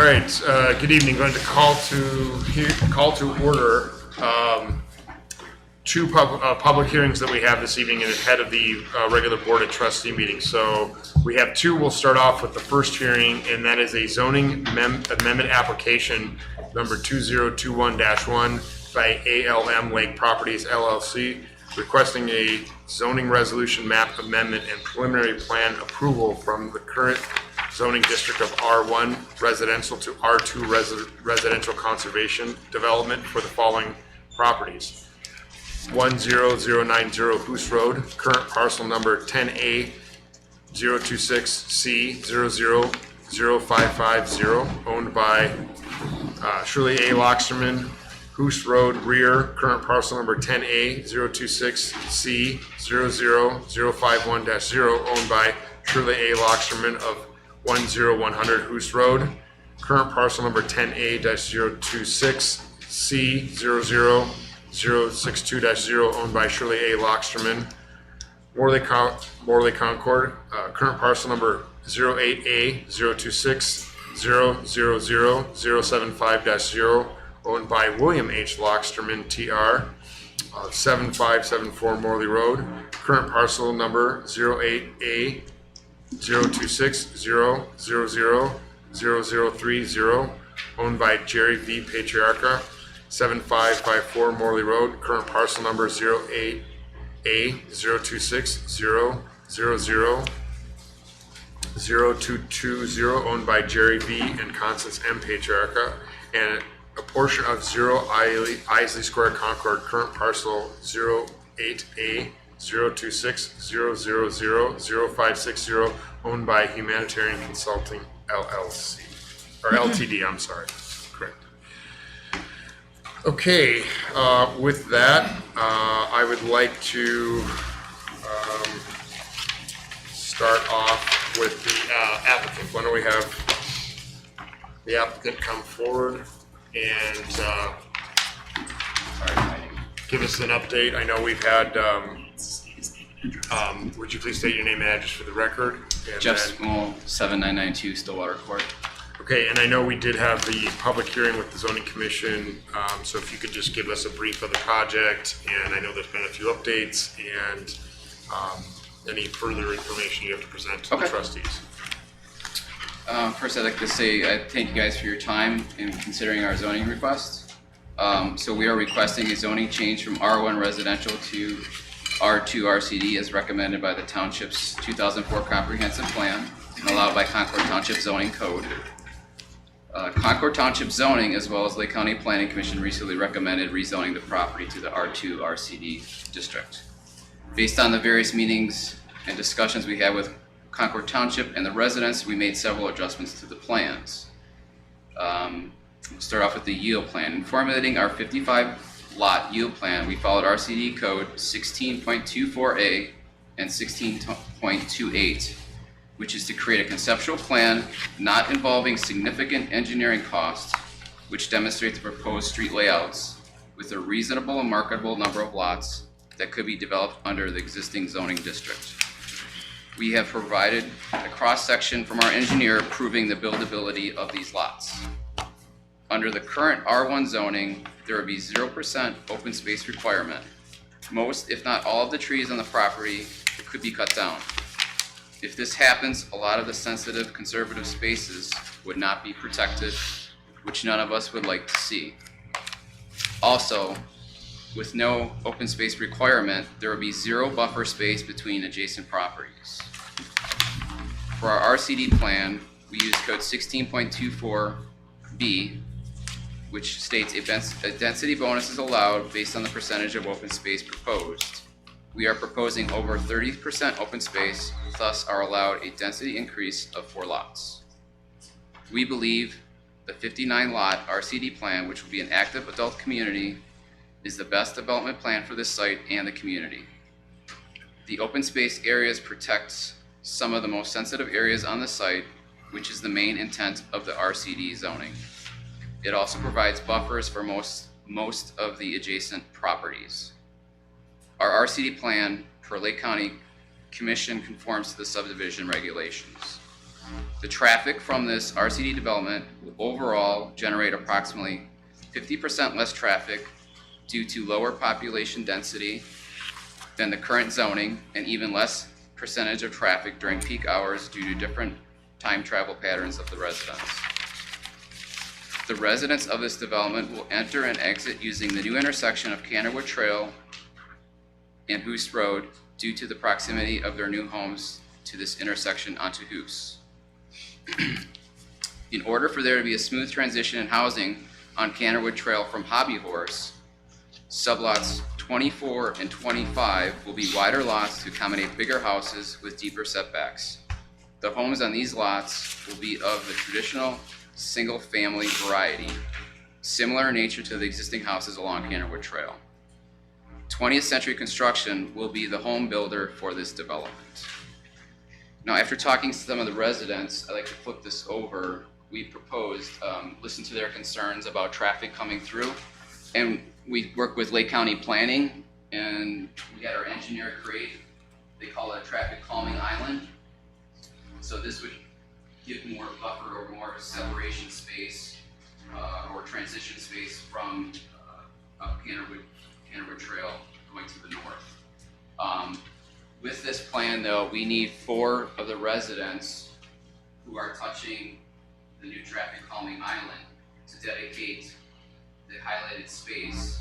All right, good evening. Going to call to order two public hearings that we have this evening ahead of the regular Board of Trustee meeting. So we have two. We'll start off with the first hearing, and that is a zoning amendment application number 2021-1 by ALM Lake Properties LLC, requesting a zoning resolution map amendment and preliminary plan approval from the current zoning district of R1 residential to R2 residential conservation development for the following properties. 10090 Hoos Road, current parcel number 10A026C000550, owned by Shirley A. Locksterman. Hoos Road rear, current parcel number 10A026C00051-0, owned by Shirley A. Locksterman of 10100 Hoos Road, current parcel number 10A-026C00062-0, owned by Shirley A. Locksterman. Morley Concord, current parcel number 08A026000075-0, owned by William H. Locksterman, TR, 7574 Morley Road, current parcel number 08A026000030, owned by Jerry V. Patriarca, 7554 Morley Road, current parcel number 08A02600000220, owned by Jerry V. and Constance M. Patriarca, and a portion of 0 Isley Square Concord, current parcel 08A02600000560, owned by Humanitarian Consulting LLC, or LTD, I'm sorry, correct. Okay, with that, I would like to start off with the applicant. Why don't we have the applicant come forward and give us an update. I know we've had, would you please state your name and address for the record? And Jeff Small, 7992 Stillwater Court. Okay, and I know we did have the public hearing with the zoning commission, so if you could just give us a brief of the project, and I know there's been a few updates, and any further information you have to present to the trustees. First, I'd like to say thank you guys for your time in considering our zoning request. So we are requesting a zoning change from R1 residential to R2 RCD as recommended by the Township's 2004 Comprehensive Plan and allowed by Concord Township Zoning Code. Concord Township Zoning, as well as Lake County Planning Commission, recently recommended rezoning the property to the R2 RCD district. Based on the various meetings and discussions we had with Concord Township and the residents, we made several adjustments to the plans. We'll start off with the yield plan. In formulating our 55 lot yield plan, we followed RCD code 16.24A and 16.28, which is to create a conceptual plan not involving significant engineering costs, which demonstrate the proposed street layouts with a reasonable and marketable number of lots that could be developed under the existing zoning district. We have provided a cross-section from our engineer proving the buildability of these lots. Under the current R1 zoning, there would be 0% open space requirement. Most, if not all, of the trees on the property could be cut down. If this happens, a lot of the sensitive conservative spaces would not be protected, which none of us would like to see. Also, with no open space requirement, there would be 0 buffer space between adjacent properties. For our RCD plan, we use code 16.24B, which states a density bonus is allowed based on the percentage of open space proposed. We are proposing over 30% open space, thus are allowed a density increase of 4 lots. We believe the 59 lot RCD plan, which will be an active adult community, is the best development plan for this site and the community. The open space areas protects some of the most sensitive areas on the site, which is the main intent of the RCD zoning. It also provides buffers for most of the adjacent properties. Our RCD plan per Lake County Commission conforms to the subdivision regulations. The traffic from this RCD development will overall generate approximately 50% less traffic due to lower population density than the current zoning, and even less percentage of traffic during peak hours due to different time travel patterns of the residents. The residents of this development will enter and exit using the new intersection of Canterwood Trail and Hoos Road due to the proximity of their new homes to this intersection onto Hoos. In order for there to be a smooth transition in housing on Canterwood Trail from Hobby Horse, sublots 24 and 25 will be wider lots to accommodate bigger houses with deeper setbacks. The homes on these lots will be of the traditional single-family variety, similar in nature to the existing houses along Canterwood Trail. 20th Century Construction will be the home builder for this development. Now, after talking to some of the residents, I'd like to flip this over. We proposed, listen to their concerns about traffic coming through, and we worked with Lake County Planning, and we had our engineer create, they call it a traffic calming island. So this would give more buffer or more separation space or transition space from up Canterwood Trail going to the north. With this plan though, we need 4 of the residents who are touching the new traffic calming island to dedicate the highlighted space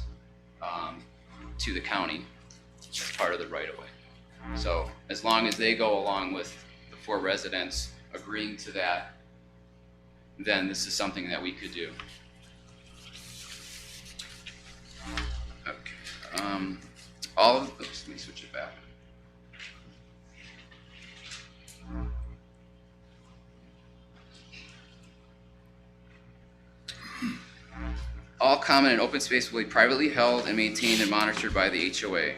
to the county as part of the right-of-way. So as long as they go along with the 4 residents agreeing to that, then this is something that we could do. Okay. Oops, let me switch it back. All common and open space will be privately held and maintained and monitored by the HOA.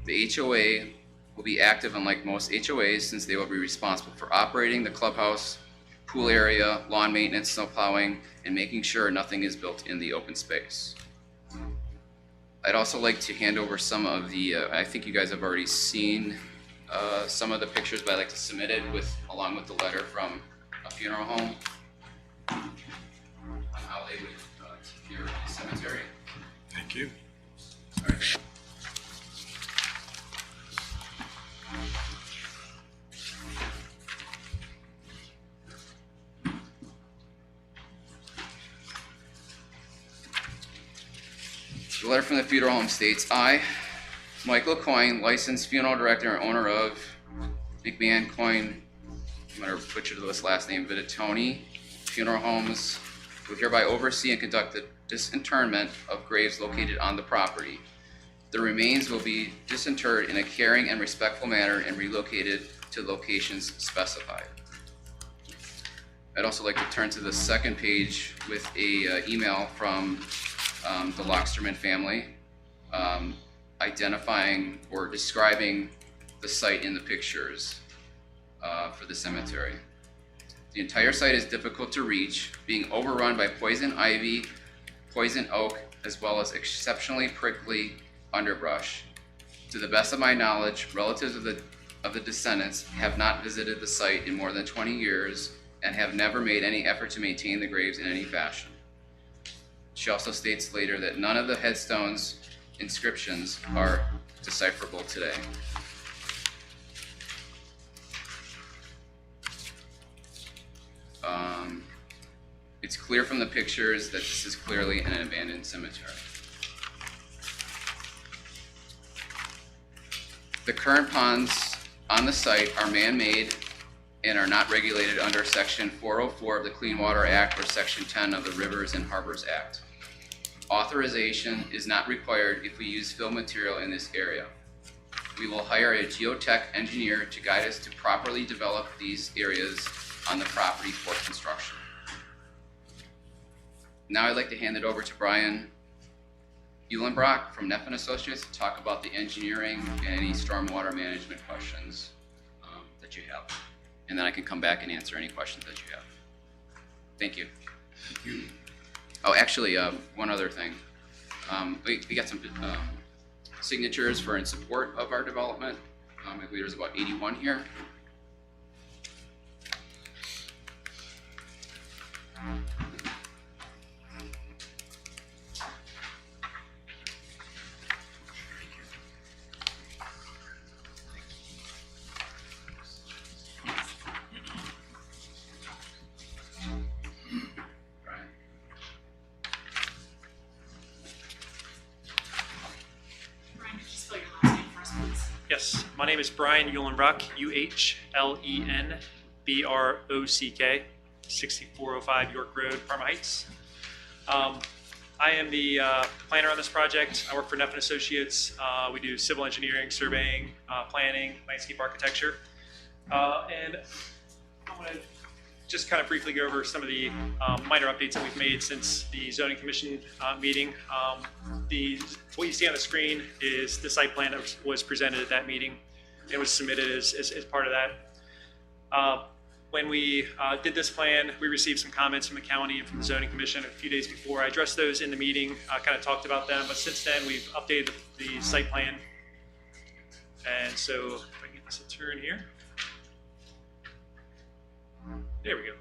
The HOA will be active unlike most HOAs since they will be responsible for operating the clubhouse, pool area, lawn maintenance, snow plowing, and making sure nothing is built in the open space. I'd also like to hand over some of the, I think you guys have already seen some of the pictures, but I'd like to submit it along with the letter from a funeral home on how they would take care of the cemetery. Thank you. All right. The letter from the funeral home states, I, Michael Coyne, licensed funeral director and owner of McMahon Coyne, I'm going to butcher this last name, Vitatoni Funeral Homes, will hereby oversee and conduct the disinterment of graves located on the property. The remains will be disinterred in a caring and respectful manner and relocated to locations specified. I'd also like to turn to the second page with a email from the Locksterman family, identifying or describing the site in the pictures for the cemetery. The entire site is difficult to reach, being overrun by poison ivy, poison oak, as well as exceptionally prickly underbrush. To the best of my knowledge, relatives of the descendants have not visited the site in more than 20 years and have never made any effort to maintain the graves in any fashion. She also states later that none of the headstones inscriptions are decipherable today. It's clear from the pictures that this is clearly an abandoned cemetery. The current ponds on the site are man-made and are not regulated under Section 404 of the Clean Water Act or Section 10 of the Rivers and Harbors Act. Authorization is not required if we use fill material in this area. We will hire a geotech engineer to guide us to properly develop these areas on the property for construction. Now I'd like to hand it over to Brian Eulenbrock from Neff & Associates to talk about the engineering and any stormwater management questions that you have. And then I can come back and answer any questions that you have. Thank you. Thank you. Oh, actually, one other thing. We got some signatures for in support of our development. I believe there's about 81 here. Yes, my name is Brian Uhlenbrock, Uhlenbrock, 6405 York Road, Parma Heights. I am the planner on this project. I work for Neff & Associates. We do civil engineering, surveying, planning, landscape architecture. And I'm going to just kind of briefly go over some of the minor updates that we've made since the zoning commission meeting. What you see on the screen is the site plan that was presented at that meeting and was submitted as part of that. When we did this plan, we received some comments from the county and from the zoning commission a few days before. I addressed those in the meeting, kind of talked about them, but since then we've updated the site plan. And so if I get this to turn here. There we go.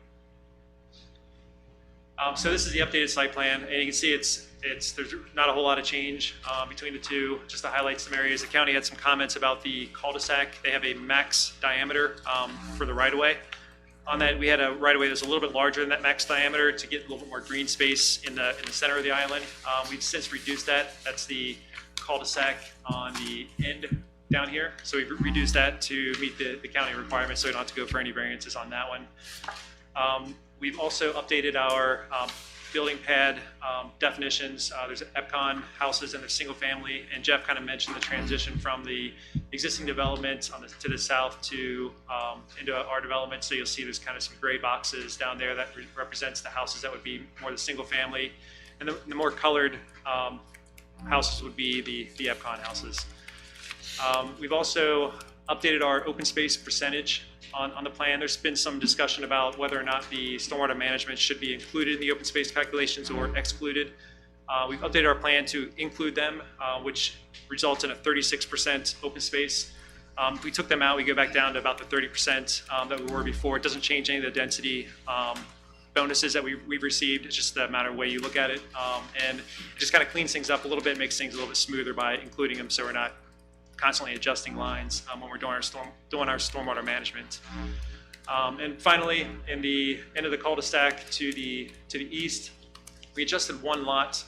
So this is the updated site plan, and you can see there's not a whole lot of change between the two. Just to highlight some areas, the county had some comments about the cul-de-sac. They have a max diameter for the right-of-way. On that, we had a right-of-way that's a little bit larger than that max diameter to get a little bit more green space in the center of the island. We've since reduced that. That's the cul-de-sac on the end down here. So we've reduced that to meet the county requirements, so we don't have to go for any variances on that one. We've also updated our building pad definitions. There's EPCON houses and there's single family, and Jeff kind of mentioned the transition from the existing development to the south to into our development. So you'll see there's kind of some gray boxes down there that represents the houses that would be more the single family, and the more colored houses would be the EPCON houses. We've also updated our open space percentage on the plan. There's been some discussion about whether or not the stormwater management should be included in the open space calculations or excluded. We've updated our plan to include them, which results in a 36% open space. If we took them out, we go back down to about the 30% that we were before. It doesn't change any of the density bonuses that we've received. It's just a matter of the way you look at it. And it just kind of cleans things up a little bit, makes things a little bit smoother by including them, so we're not constantly adjusting lines when we're doing our stormwater management. And finally, in the end of the cul-de-sac to the east, we adjusted one lot,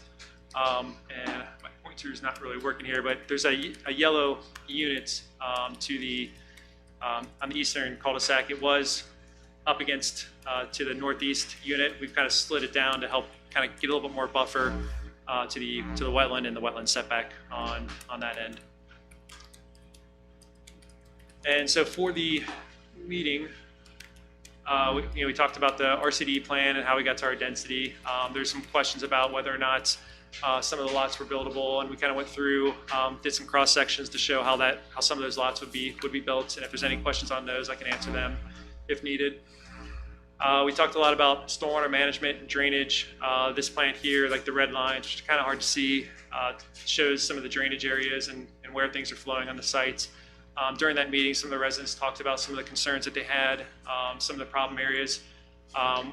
and my pointer is not really working here, but there's a yellow unit on the eastern cul-de-sac. It was up against to the northeast unit. We've kind of slid it down to help kind of get a little bit more buffer to the wetland and the wetland setback on that end. And so for the meeting, we talked about the RCD plan and how we got to our density. There's some questions about whether or not some of the lots were buildable, and we kind of went through, did some cross sections to show how some of those lots would be built. And if there's any questions on those, I can answer them if needed. We talked a lot about stormwater management and drainage. This plan here, like the red lines, which is kind of hard to see, shows some of the drainage areas and where things are flowing on the sites. During that meeting, some of the residents talked about some of the concerns that they had, some of the problem areas.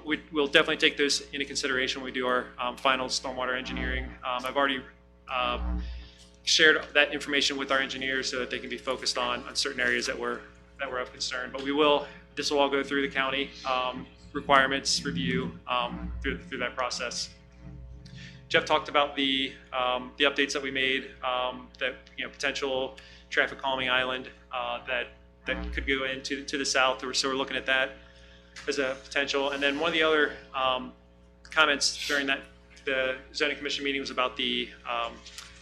We'll definitely take those into consideration when we do our final stormwater engineering. I've already shared that information with our engineers so that they can be focused on certain areas that were of concern. But this will all go through the county requirements review through that process. Jeff talked about the updates that we made, that potential traffic calming island that could go into the south. So we're looking at that as a potential. And then one of the other comments during the zoning commission meeting was about the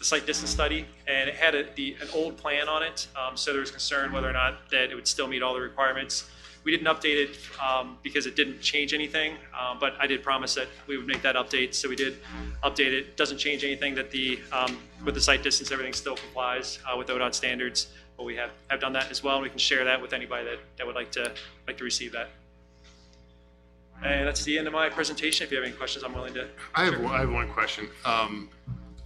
site distance study, and it had an old plan on it. So there was concern whether or not that it would still meet all the requirements. We didn't update it because it didn't change anything, but I did promise that we would make that update. So we did update it. Doesn't change anything that with the site distance, everything still complies with ODOT standards. But we have done that as well, and we can share that with anybody that would like to receive that. And that's the end of my presentation. If you have any questions, I'm willing to. I have one question, and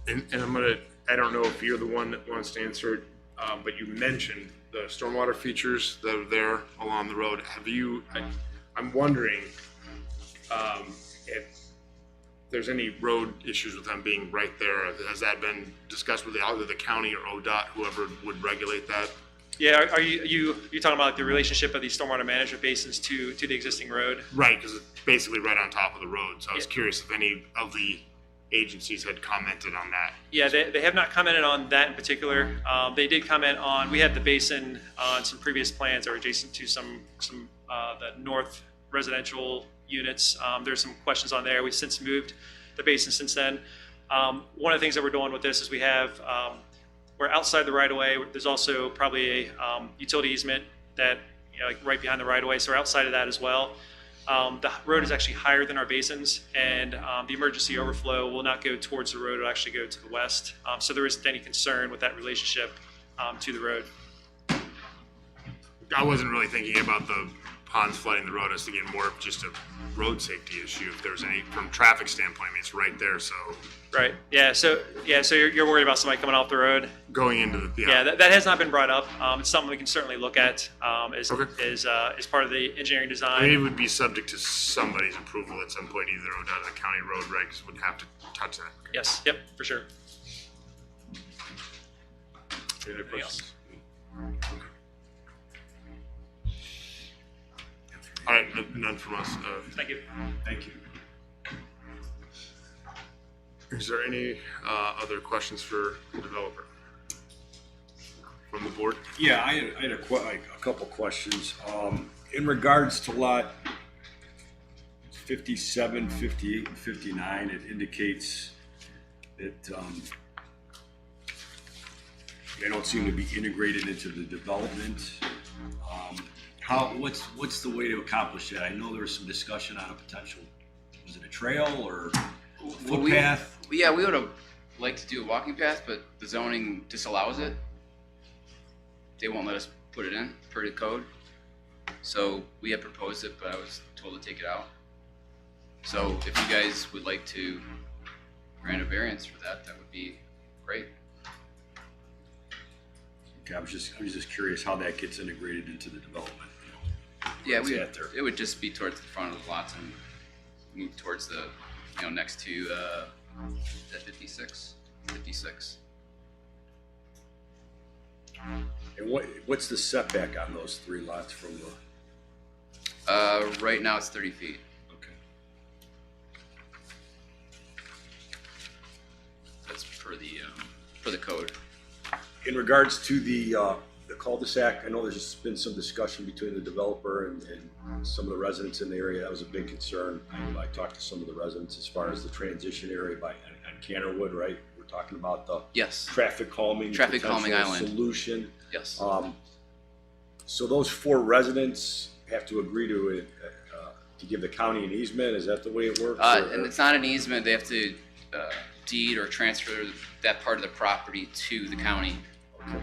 I don't know if you're the one that wants to answer it, but you mentioned the stormwater features that are there along the road. I'm wondering if there's any road issues with them being right there. Has that been discussed with either the county or ODOT, whoever would regulate that? Yeah, are you talking about like the relationship of these stormwater management basins to the existing road? Right, because it's basically right on top of the road. So I was curious if any of the agencies had commented on that. Yeah, they have not commented on that in particular. They did comment on, we had the basin on some previous plans that were adjacent to some the north residential units. There's some questions on there. We've since moved the basin since then. One of the things that we're doing with this is we're outside the right of way. There's also probably a utility easement that, like right behind the right of way. So we're outside of that as well. The road is actually higher than our basins, and the emergency overflow will not go towards the road. It'll actually go to the west. So there isn't any concern with that relationship to the road. I wasn't really thinking about the ponds flooding the road. I was thinking more of just a road safety issue. If there's any, from traffic standpoint, I mean, it's right there. So Right. Yeah. So you're worried about somebody coming off the road. going into the, Yeah, that has not been brought up. It's something we can certainly look at as Okay. as part of the engineering I design. mean, it would be subject to somebody's approval at some point. Either ODOT or the county road regs would have to touch that. Yes. Yep. For sure. Any other Anything else? questions? All right, none from us. Thank you. Thank you. Is there any other questions for the developer from the board? Yeah, I had a couple questions. In regards to lot 57, 58, and 59, it indicates that they don't seem to be integrated into the development. What's the way to accomplish that? I know there was some discussion on a potential, was it a trail or footpath? We would have liked to do a walking path, but the zoning disallows it. They won't let us put it in per the code. So we had proposed it, but I was told to take it out. So if you guys would like to grant a variance for that, that would be great. Okay, I was just curious how that gets integrated into the development. Yeah, What's that there? it would just be towards the front of the lots and move towards the, next to that 56. And what's the setback on those three lots from the? Right now it's 30 feet. Okay. That's per the code. In regards to the cul-de-sac, I know there's just been some discussion between the developer and some of the residents in the area. That was a big concern. I talked to some of the residents as far as the transition area on Canterwood, right? We're talking about the Yes. traffic calming Traffic calming potential island. solution. Yes. So those four residents have to agree to give the county an easement. Is that the way it works? And it's not an easement. They have to deed or transfer that part of the property to the county. Okay.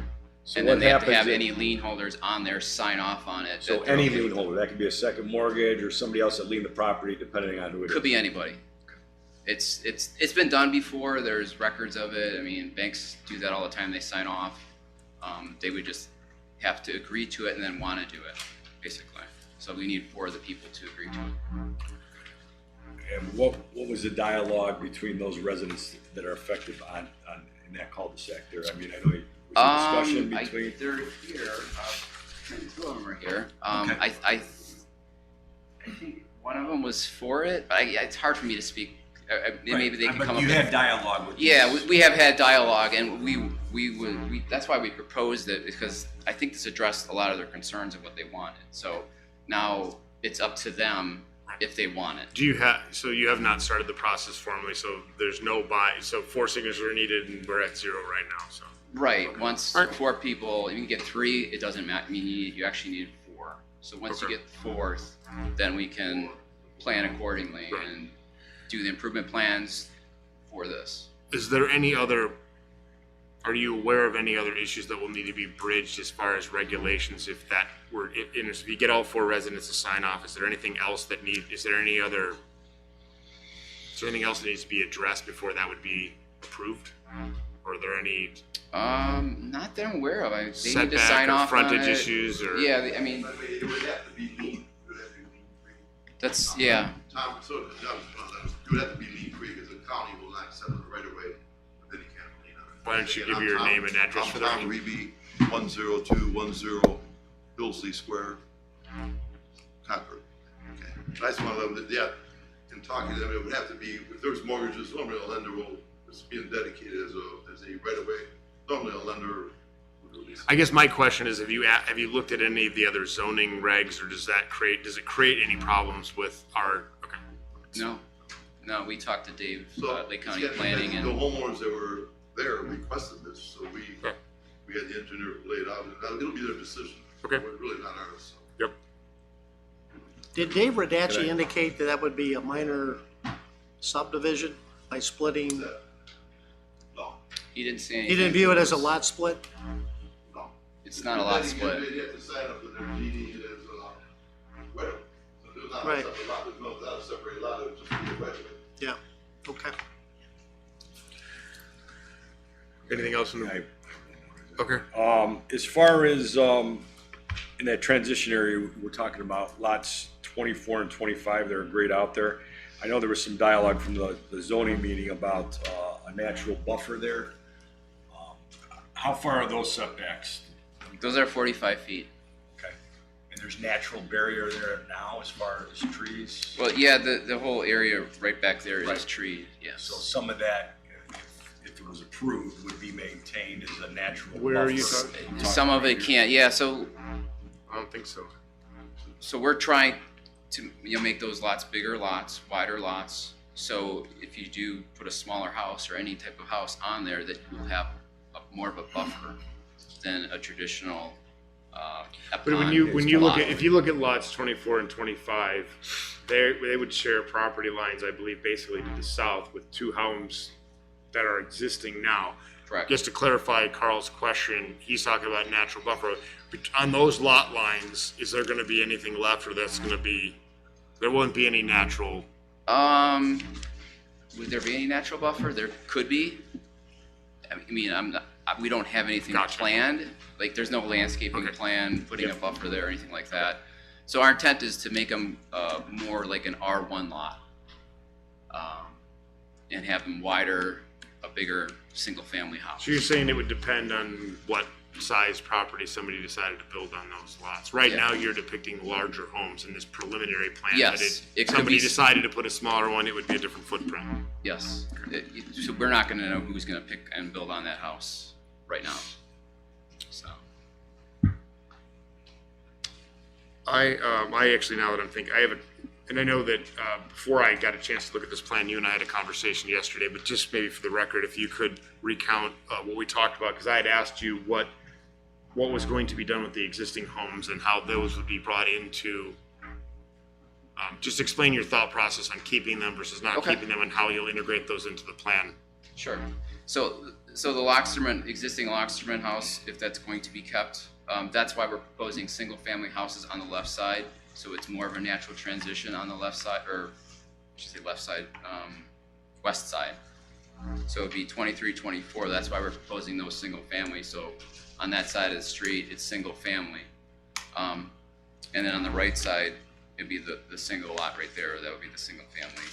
So And what then they have to happens have if- any lien holders on there sign off on it. So that they're any okay lien with it. holder, that could be a second mortgage or somebody else that lien the property, depending on who it is. Could be anybody. It's been done before. There's records of it. I mean, banks do that all the time. They sign off. They would just have to agree to it and then want to do it, basically. So we need 4 of the people to agree to it. And what was the dialogue between those residents that are affected in that cul-de-sac there? I mean, I know there was a discussion between. They're here. 2 of them are here. Okay. I think one of them was for it, but it's hard for me to speak. Maybe they can But come up. you with- have dialogue with. Yeah, these- we have had dialogue, and we that's why we proposed it, because I think this addressed a lot of their concerns of what they wanted. So now it's up to them if they want it. Do you have, so you have not started the process formally, so there's no so 4 signatures are needed and we're at 0 right now, so. Right. Once All right. 4 people, you can get 3. It doesn't matter. I mean, you actually need 4. So once Okay. you get the 4th, then we can plan accordingly Right. and do the improvement plans for this. Is there any other, are you aware of any other issues that will need to be bridged as far as regulations if that were, if you get all 4 residents to sign off, is there anything else that is there anything else that needs to be addressed before that would be approved? Or are there any Not that I'm aware of. They need to setback sign or off on frontage it. issues or? Yeah, I mean, But it would have to be lean. It would have to be lean free. that's, yeah. Tom, so it would have to be lean free because the county will not accept it right away. But then you can't lean on it. Why don't you And give I'm your Tom- name and address for the I'm Tom record? Reby, 10210 Hillsley Square, Concord. Okay. I just want to, in talking to them, it would have to be, if there's mortgages, normally a lender will, it's being dedicated as a right of way. Normally a lender would release. I guess my question is, have you looked at any of the other zoning regs, or does it create any problems with our, okay. No, we talked to Dave, So, Lake County yeah, Planning, the and homeowners that were there requested this, so we Okay. had the engineer lay it out, and it'll be their decision. Okay. It's really not ours, so. Yep. Did Dave Radacci indicate that that would be a minor subdivision by splitting? No, he didn't say anything. He didn't view it as a lot split? no. It's not a lot Then split. They have to sign up with their GD as right of way. So there's not a Right. separate lot, there's not a separate lot, it would just be a right of way. Yeah, okay. Anything else in the, okay. As far as, in that transition area, we're talking about lots 24 and 25 that are grayed out there. I know there was some dialogue from the zoning meeting about, a natural buffer there. How far are those setbacks? Those are 45 feet. Okay. And there's natural barrier there now as far as trees? Well, yeah, the whole area right back there is Right. treed, yes. So some of that, if it was approved, would be maintained as a natural buffer. Where are you talking? Some of it can't, yeah, so I don't think so. we're trying to, make those lots bigger lots, wider lots. So if you do put a smaller house or any type of house on there, that will have more of a buffer than a traditional, But when epsilon you look lot. at, if you look at lots 24 and 25, they would share property lines, I believe, basically to the south with two homes that are existing now. Correct. Just to clarify Carl's question, he's talking about natural buffer. On those lot lines, is there gonna be anything left, or that's gonna be, there won't be any natural? Would there be any natural buffer? There could be. I mean, we don't have anything Gotcha. planned. Like, there's no landscaping Okay. plan, putting a buffer there or anything like that. So our intent is to make them, more like an R1 lot. And have them wider, a bigger, single-family house. So you're saying it would depend on what size property somebody decided to build on those lots? Right Yeah. now, you're depicting larger homes in this preliminary plan. Yes, But it if could somebody be- decided to put a smaller one, it would be a different footprint. Yes. So we're not gonna know who's gonna pick and build on that house right now. So, I actually, now that I'm thinking, and I know that before I got a chance to look at this plan, you and I had a conversation yesterday, but just maybe for the record, if you could recount what we talked about, because I had asked you what was going to be done with the existing homes and how those would be brought into, just explain your thought process on keeping them versus not Okay. keeping them, and how you'll integrate those into the plan. sure. So the Locksterman, existing Locksterman house, if that's going to be kept, that's why we're proposing single-family houses on the left side. So it's more of a natural transition on the left side, or I should say left side, west side. So it'd be 23, 24. That's why we're proposing those single-family. So on that side of the street, it's single-family. And then on the right side, it'd be the single lot right there. That would be the single-family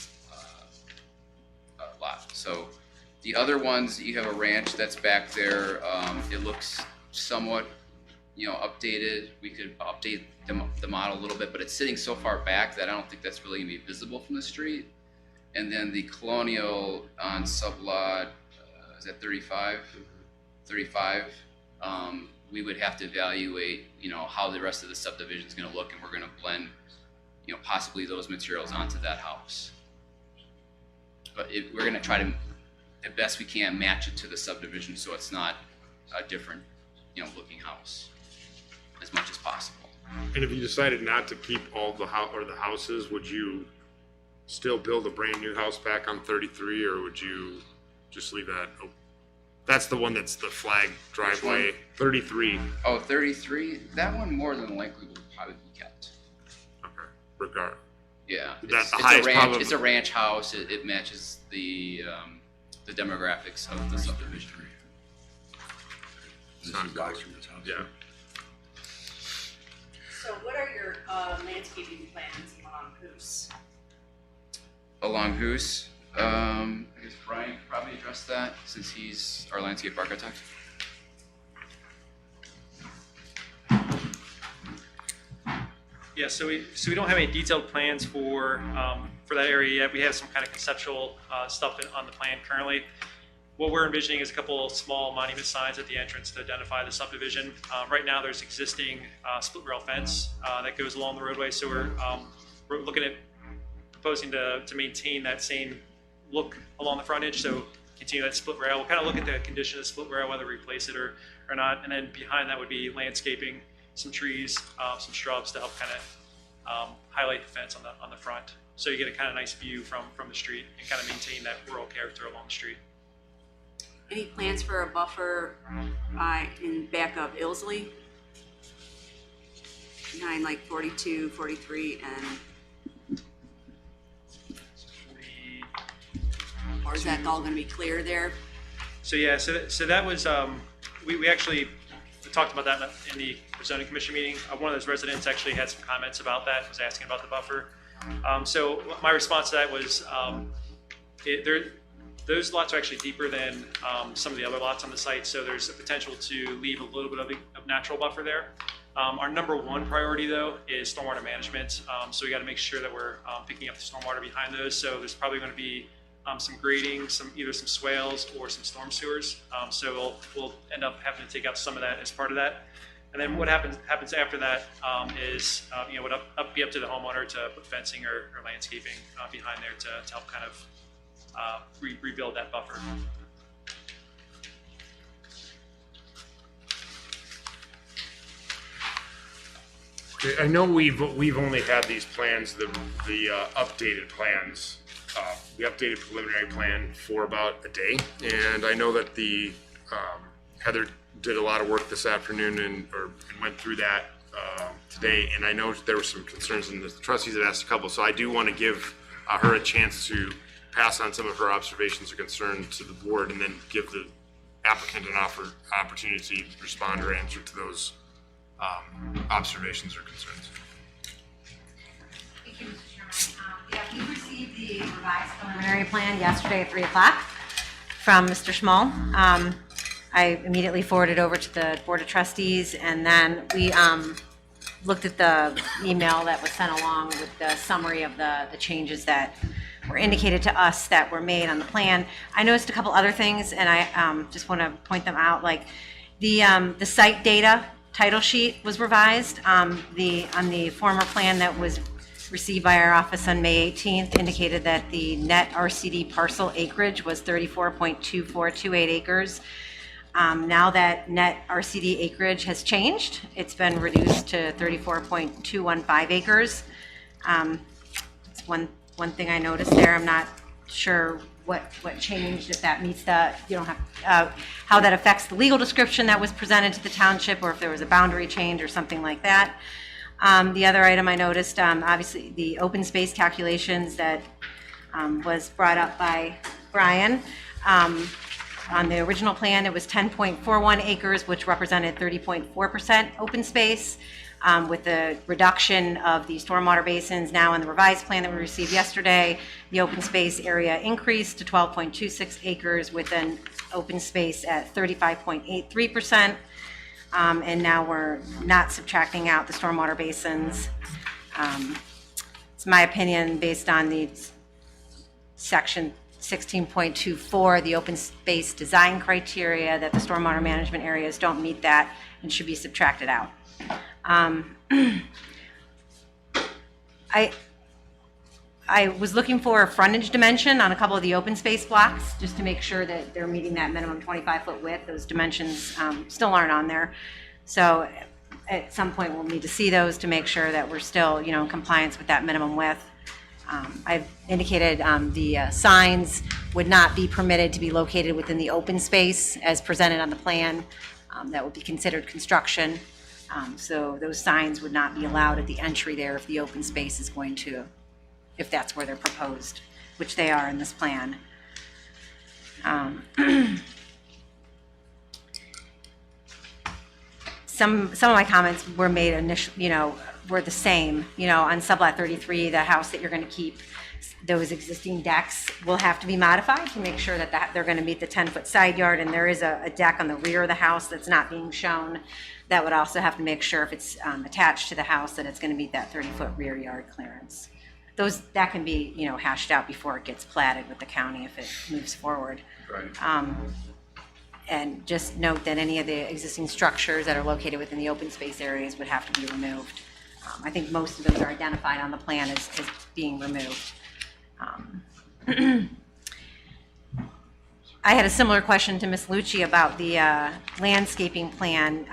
lot. So the other ones, you have a ranch that's back there. It looks somewhat, updated. We could update the model a little bit, but it's sitting so far back that I don't think that's really gonna be visible from the street. And then the Colonial on sublot, is that 35? 35. We would have to evaluate, how the rest of the subdivision is gonna look, and we're gonna blend, possibly those materials onto that house. But we're gonna try to, the best we can, match it to the subdivision so it's not a different, looking house as much as possible. And if you decided not to keep all the houses, would you still build a brand new house back on 33, or would you just leave that open? That's the one that's the flag driveway, 33. Oh, 33, that one more than likely will probably be kept. Okay, regard. Yeah, That's the highest probability. it's a ranch house. It matches the demographics of the subdivision. This is Doxterman's house. Yeah. So what are your landscaping plans along Goose? Along Hoos, I guess Brian could probably address that since he's our landscape architect. Yeah, so we don't have any detailed plans for that area yet. We have some kind of conceptual stuff on the plan currently. What we're envisioning is a couple of small monument signs at the entrance to identify the subdivision. Right now, there's existing split rail fence that goes along the roadway, so we're looking at proposing to maintain that same look along the frontage, so continue that split rail. We'll kind of look at the condition of the split rail, whether we replace it or not, and then behind that would be landscaping, some trees, some shrubs to help kind of highlight the fence on the front, so you get a kind of nice view from the street and kind of maintain that rural character along the street. Any plans for a buffer in back of Ilsley? Behind like 42, 43, and or is that all going to be clear there? So yeah, so that was we actually talked about that in the zoning commission meeting. One of those residents actually had some comments about that, was asking about the buffer. So my response to that was those lots are actually deeper than some of the other lots on the site, so there's a potential to leave a little bit of natural buffer there. Our number one priority, though, is stormwater management. So we got to make sure that we're picking up the stormwater behind those. So there's probably going to be some grading, either some swales or some storm sewers. So we'll end up having to take out some of that as part of that. And then what happens after that is would be up to the homeowner to put fencing or landscaping behind there to help kind of rebuild that buffer. Okay, I know we've only had these plans, the updated plans, the updated preliminary plan for about a day, and I know that the Heather did a lot of work this afternoon and went through that today, and I know there were some concerns, and the trustees had asked a couple, so I do want to give her a chance to pass on some of her observations or concerns to the board, and then give the applicant an opportunity to respond or answer to those observations or concerns. Thank you, Mr. Chairman. Yeah, we received the revised preliminary plan yesterday at 3 o'clock from Mr. Schmall. I immediately forwarded over to the Board of Trustees, and then we looked at the email that was sent along with the summary of the changes that were indicated to us that were made on the plan. I noticed a couple other things, and I just want to point them out. Like the site data title sheet was revised. On the former plan that was received by our office on May 18th indicated that the net RCD parcel acreage was 34.2428 acres. Now that net RCD acreage has changed, it's been reduced to 34.215 acres. It's one thing I noticed there. I'm not sure what changed, if that meets the, how that affects the legal description that was presented to the township, or if there was a boundary change or something like that. The other item I noticed, obviously the open space calculations that was brought up by Brian. On the original plan, it was 10.41 acres, which represented 30.4% open space. With the reduction of the stormwater basins now in the revised plan that we received yesterday, the open space area increased to 12.26 acres with an open space at 35.83%. And now we're not subtracting out the stormwater basins. It's my opinion, based on the section 16.24, the open space design criteria, that the stormwater management areas don't meet that and should be subtracted out. I was looking for a frontage dimension on a couple of the open space blocks, just to make sure that they're meeting that minimum 25-foot width. Those dimensions still aren't on there. So at some point we'll need to see those to make sure that we're still, in compliance with that minimum width. I've indicated the signs would not be permitted to be located within the open space as presented on the plan. That would be considered construction. So those signs would not be allowed at the entry there if the open space is going to, if that's where they're proposed, which they are in this plan. some of my comments were made initially, were the same, on sublot 33, the house that you're going to keep, those existing decks will have to be modified to make sure that they're going to meet the 10-foot side yard, and there is a deck on the rear of the house that's not being shown. That would also have to make sure if it's attached to the house that it's going to meet that 30-foot rear yard clearance. That can be, hashed out before it gets platted with the county if it moves forward. Right. And just note that any of the existing structures that are located within the open space areas would have to be removed. I think most of those are identified on the plan as being removed. I had a similar question to Ms. Lucci about the landscaping plan.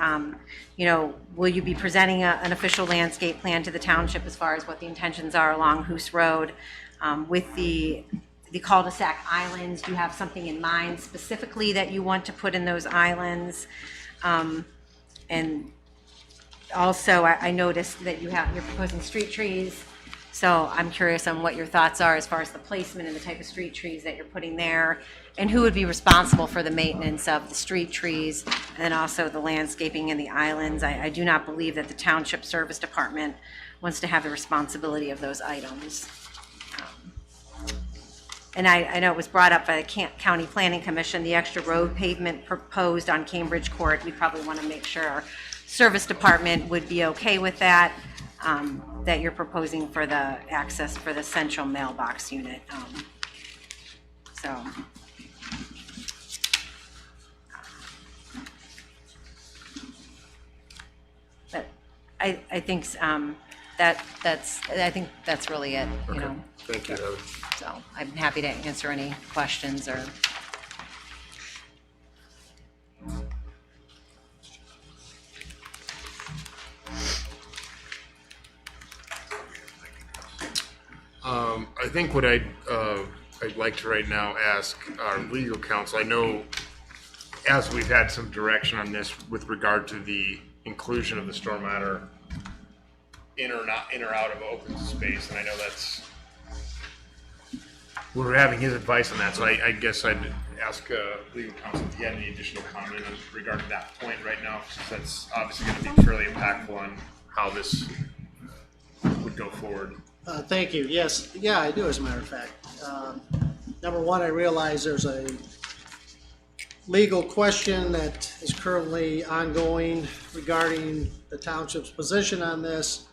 Will you be presenting an official landscape plan to the township as far as what the intentions are along Hoos Road? With the cul-de-sac islands, do you have something in mind specifically that you want to put in those islands? And also, I noticed that you're proposing street trees. So I'm curious on what your thoughts are as far as the placement and the type of street trees that you're putting there, and who would be responsible for the maintenance of the street trees, and then also the landscaping and the islands. I do not believe that the Township Service Department wants to have the responsibility of those items. And I know it was brought up by the County Planning Commission, the extra road pavement proposed on Cambridge Court. We probably want to make sure our Service Department would be okay with that. That you're proposing for the access for the central mailbox unit. But I think that's really it. Thank you, Heather. So I'm happy to answer any questions or. I think what I'd like to right now ask our legal counsel, I know as we've had some direction on this with regard to the inclusion of the stormwater in or out of open space, and I know we're having his advice on that, so I guess I'd ask legal counsel if he had any additional comment in regard to that point right now, since that's obviously going to be fairly impactful on how this would go forward. Thank you. Yes, yeah, I do, as a matter of fact. Number one, I realize there's a legal question that is currently ongoing regarding the township's position on this.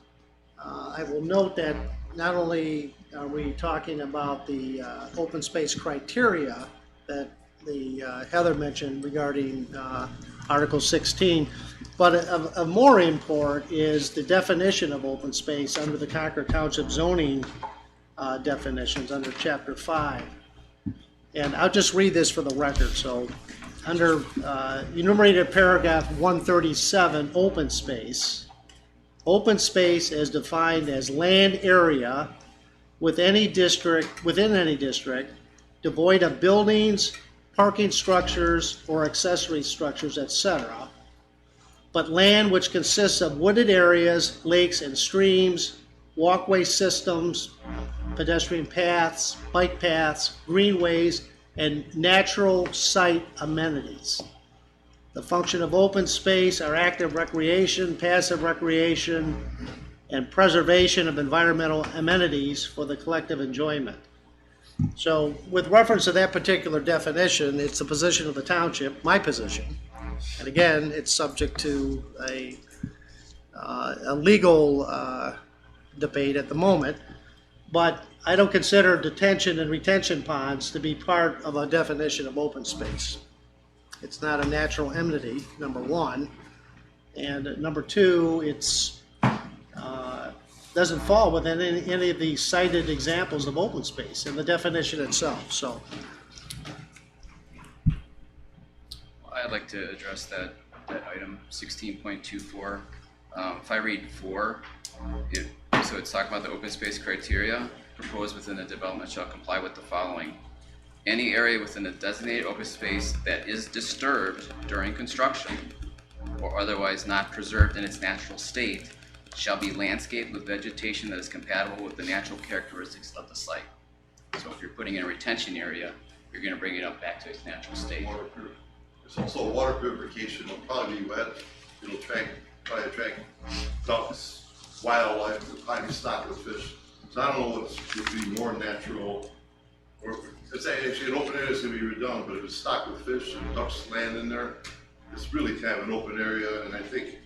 I will note that not only are we talking about the open space criteria that the Heather mentioned regarding Article 16, but of more import is the definition of open space under the Concord Township zoning definitions under Chapter 5. And I'll just read this for the record. So under enumerated paragraph 137, open space is defined as land area within any district devoid of buildings, parking structures, or accessory structures, etc., but land which consists of wooded areas, lakes and streams, walkway systems, pedestrian paths, bike paths, greenways, and natural site amenities. The function of open space are active recreation, passive recreation, and preservation of environmental amenities for the collective enjoyment. So with reference to that particular definition, it's the position of the township, my position. And again, it's subject to a legal debate at the moment, but I don't consider detention and retention ponds to be part of a definition of open space. It's not a natural amenity, number one. And number two, it's doesn't fall within any of the cited examples of open space in the definition itself. So I'd like to address that item 16.24. If I read 4, so it's talking about the open space criteria proposed within the development shall comply with the following. Any area within the designated open space that is disturbed during construction or otherwise not preserved in its natural state shall be landscaped with vegetation that is compatible with the natural characteristics of the site. So if you're putting in a retention area, you're going to bring it up back to its natural state. There's also water purification will probably be wet. It'll track try to attract ducks, wildlife, the tiny stock of fish. So I don't know what would be more natural, or it's actually an open area that's gonna be redundant, but if it's stocked with fish and ducks land in there, it's really kind of an open area, and I think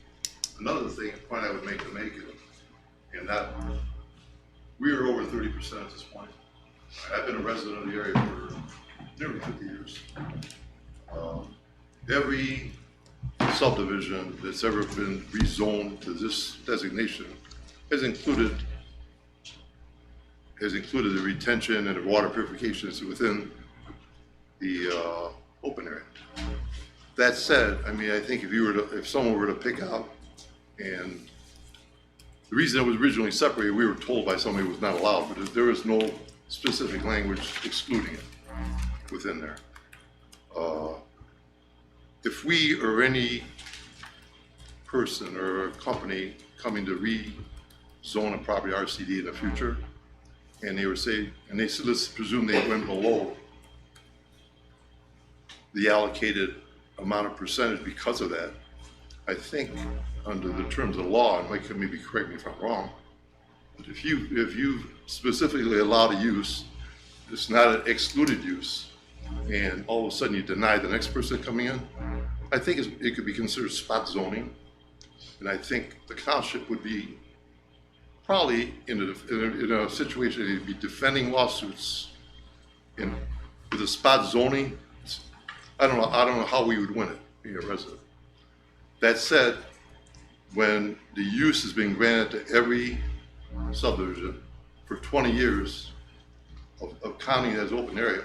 another point I would make to make it, and that, we are over 30% at this point. I've been a resident of the area for nearly 50 years. Every subdivision that's ever been rezoned to this designation has included the retention and the water purification is within the open area. That said, I mean, I think if someone were to pick out, and the reason it was originally separated, we were told by somebody it was not allowed, but there is no specific language excluding it within there. If we or any person or a company coming to rezone a property RCD in the future, and they would say, and they said, let's presume they went below the allocated amount of percentage because of that, I think under the terms of law, and Mike can maybe correct me if I'm wrong, but if you specifically allow the use, it's not an excluded use, and all of a sudden you deny the next person coming in, I think it could be considered spot zoning, and I think the township would be probably in a situation they'd be defending lawsuits with a spot zoning. I don't know how we would win it being a resident. That said, when the use has been granted to every subdivision for 20 years of counting as open area,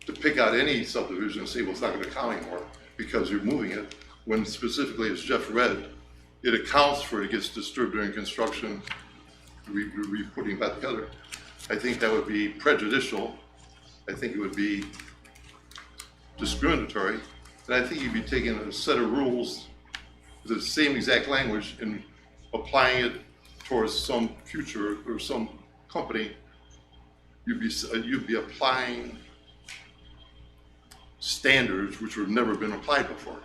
to pick out any subdivision and say, well, it's not going to count anymore because you're moving it, when specifically, as Jeff read, it accounts for it gets disturbed during construction, putting back together. I think that would be prejudicial. I think it would be discriminatory. And I think you'd be taking a set of rules with the same exact language and applying it towards some future or some company. You'd be applying standards which have never been applied before.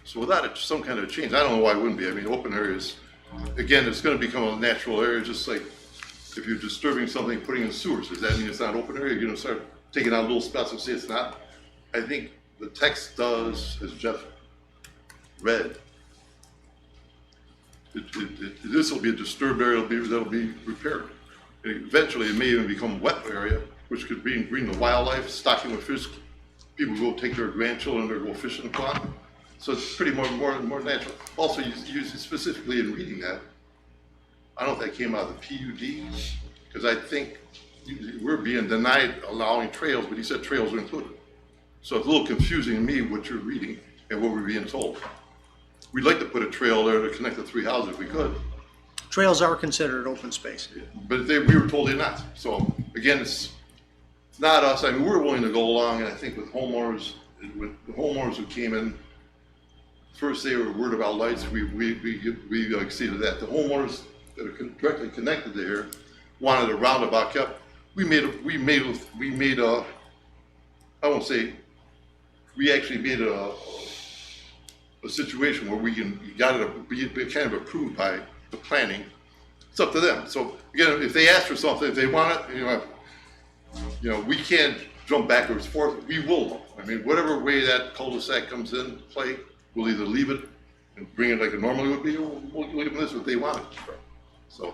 So without some kind of change, I don't know why it wouldn't be. I mean, open areas, again, it's going to become a natural area, just like if you're disturbing something, putting in sewers. Does that mean it's not open area? You're going to start taking out little spots and say it's not? I think the text does, as Jeff read, this will be a disturbed area that'll be repaired. And eventually it may even become a wet area, which could bring the wildlife, stocking with fish. People go take their grandchildren or go fish in the pond. So it's pretty more natural. Also, you specifically in reading that, I don't know if that came out of the PUD, because I think we're being denied allowing trails, but he said trails are included. So it's a little confusing to me what you're reading and what we're being told. We'd like to put a trail there to connect the three houses if we could. Trails are considered open space. But we were told they're not. So again, it's not us. I mean, we're willing to go along, and I think with homeowners who came in, first they were worried about lights. We exceeded that. The homeowners that are directly connected to here wanted a roundabout kept. We actually made a situation where we got it be kind of approved by the planning. It's up to them. So again, if they ask for something, if they want it, we can't jump backwards forth. We will. I mean, whatever way that cul-de-sac comes in play, we'll either leave it and bring it like it normally would be, or we'll leave them this what they want it. So,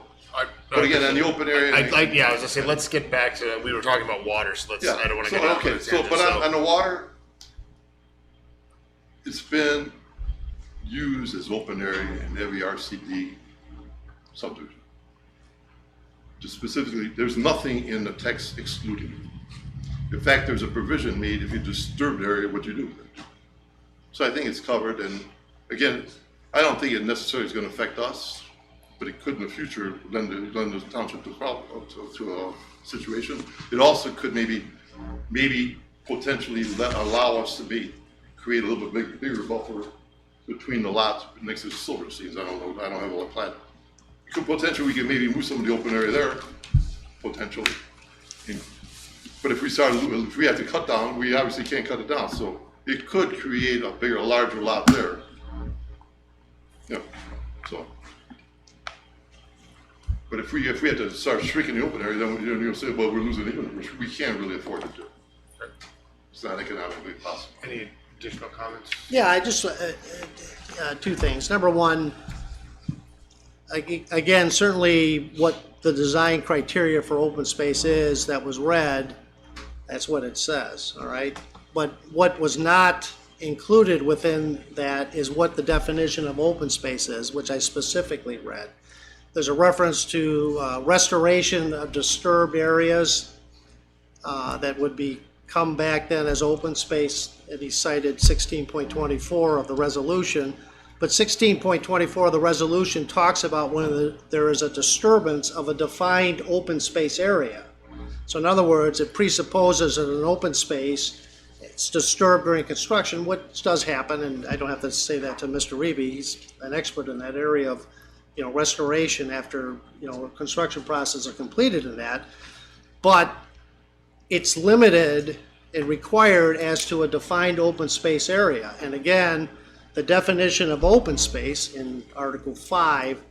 but again, on the open area, I was gonna say, let's get back to, we were talking about water, so let's, I don't wanna get off on a tangent. But on the water, it's been used as open area in every RCD subdivision. Just specifically, there's nothing in the text excluding it. In fact, there's a provision made if you disturb the area, what you do with it. So I think it's covered, and again, I don't think it necessarily is going to affect us, but it could in the future lend the township to a situation. It also could maybe potentially allow us to create a little bit bigger buffer between the lots next to the silver seeds. I don't know. I don't have a plan. Potentially, we could maybe move some of the open area there, potentially. But if we have to cut down, we obviously can't cut it down. So it could create a larger lot there. So. But if we had to start shrinking the open area, then you'll say, well, we're losing even, which we can't really afford to do. It's not economically possible. Any additional comments? Yeah, I just, two things. Number one, again, certainly what the design criteria for open space is that was read, that's what it says, all right? But what was not included within that is what the definition of open space is, which I specifically read. There's a reference to restoration of disturbed areas that would come back then as open space, and he cited 16.24 of the resolution. But 16.24 of the resolution talks about when there is a disturbance of a defined open space area. So in other words, it presupposes that an open space, it's disturbed during construction, which does happen, and I don't have to say that to Mr. Reeve, he's an expert in that area of, you know, restoration after, you know, construction process are completed in that. But it's limited and required as to a defined open space area. And again, the definition of open space in Article 5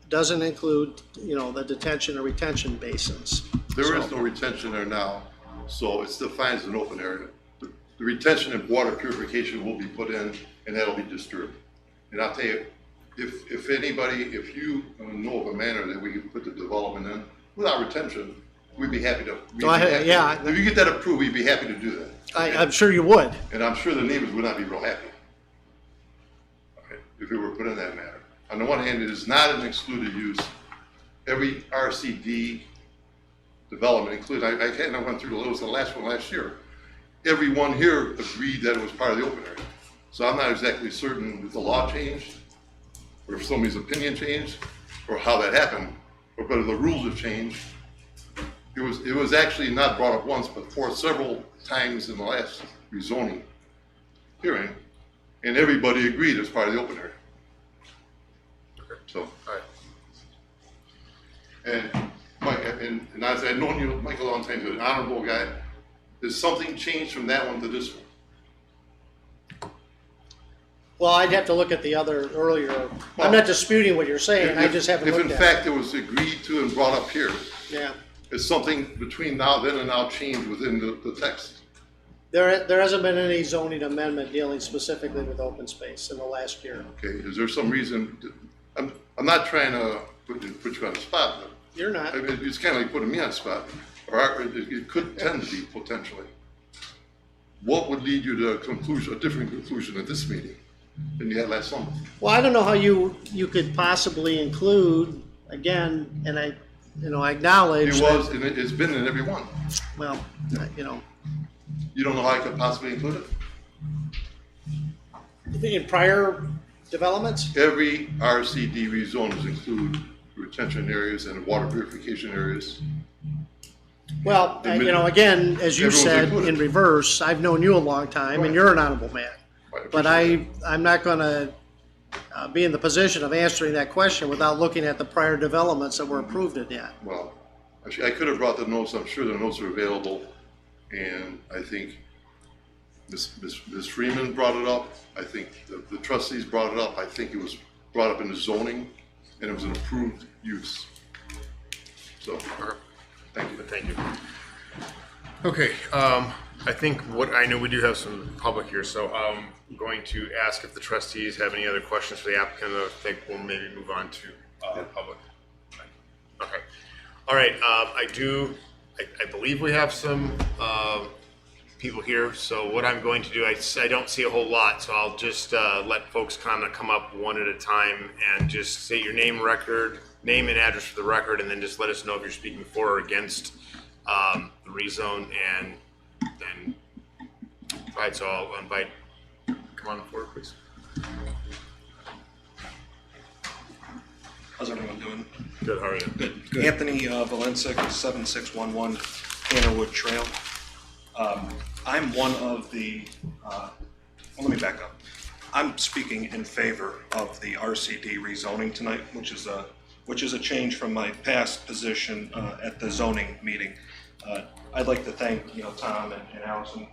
doesn't include, you know, the detention or retention basins. There is no retention there now, so it's defined as an open area. The retention and water purification will be put in, and that'll be disturbed. And I'll tell you, if you know of a manner that we can put the development in without retention, we'd be happy to. Yeah. If you get that approved, we'd be happy to do that. I'm sure you would. And I'm sure the neighbors would not be real happy, okay, if it were put in that manner. On the one hand, it is not an excluded use. Every RCD development, including, I went through the last one last year. Everyone here agreed that it was part of the open area. So I'm not exactly certain if the law changed, or if somebody's opinion changed, or how that happened, or whether the rules have changed. It was actually not brought up once, but for several times in the last rezoning hearing, and everybody agreed it's part of the open area. So, All right. and Mike, and as I've known you, Mike, a long time, you're an honorable guy. Has something changed from that one to this one? Well, I'd have to look at the other earlier. I'm not disputing what you're saying, I just haven't looked at it. If in fact it was agreed to and brought up here, Yeah. is something between then and now changed within the text? There hasn't been any zoning amendment dealing specifically with open space in the last year. Okay, is there some reason, I'm not trying to put you on the spot, but You're not. I mean, it's kind of like putting me on the spot, or it could tend to be potentially. What would lead you to a different conclusion at this meeting than you had last summer? Well, I don't know how you could possibly include, again, and I acknowledge It that, was, and it's been in every one. well, You don't know how I could possibly include it? in prior developments, Every RCD rezones include retention areas and water purification areas. well, again, as you Everyone's said, included. in reverse, I've known you a long time, and you're an honorable man. But I'm not gonna be in the position of answering that question without looking at the prior developments that were approved in that. Well, actually, I could have brought the notes. I'm sure the notes are available. And I think Ms. Freeman brought it up. I think the trustees brought it up. I think it was brought up in the zoning, and it was an approved use. So, thank you. Thank you. Okay, I think I know we do have some public here, so I'm going to ask if the trustees have any other questions for the applicant. I think we'll maybe move on to public. Okay. All right, I believe we have some people here, so what I'm going to do, I don't see a whole lot, so I'll just let folks kind of come up one at a time and just say your name and address for the record, and then just let us know if you're speaking for or against the rezone, and then, all right, so I'll invite, come on forward, please. How's everyone doing? Good, how are you? Good. Anthony Valencic, 7611 Tannerwood Trail. I'm one of the, well, let me back up. I'm speaking in favor of the RCD rezoning tonight, which is a change from my past position at the zoning meeting. I'd like to thank Tom and Allison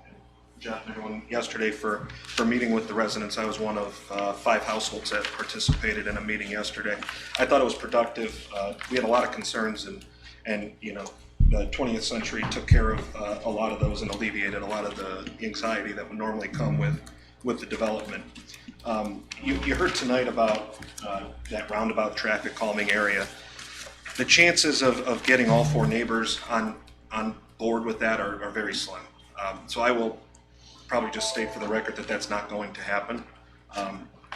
Jeff and everyone yesterday for meeting with the residents. I was one of 5 households that participated in a meeting yesterday. I thought it was productive. We had a lot of concerns, and you know, the 20th century took care of a lot of those and alleviated a lot of the anxiety that would normally come with the development. You heard tonight about that roundabout traffic calming area. The chances of getting all 4 neighbors on board with that are very slim. So I will probably just state for the record that that's not going to happen.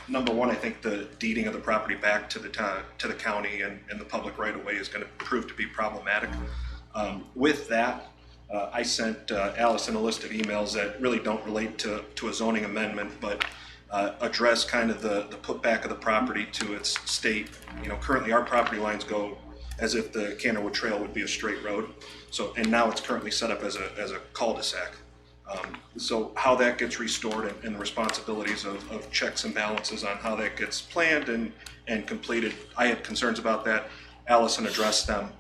Number one, I think the deeding of the property back to the county and the public right of way is going to prove to be problematic. With that, I sent Allison a list of emails that really don't relate to a zoning amendment, but address kind of the putback of the property to its state. You know, currently our property lines go as if the Canterwood Trail would be a straight road. So, and now it's currently set up as a cul-de-sac. So how that gets restored and the responsibilities of checks and balances on how that gets planned and completed. I had concerns about that. Allison addressed them,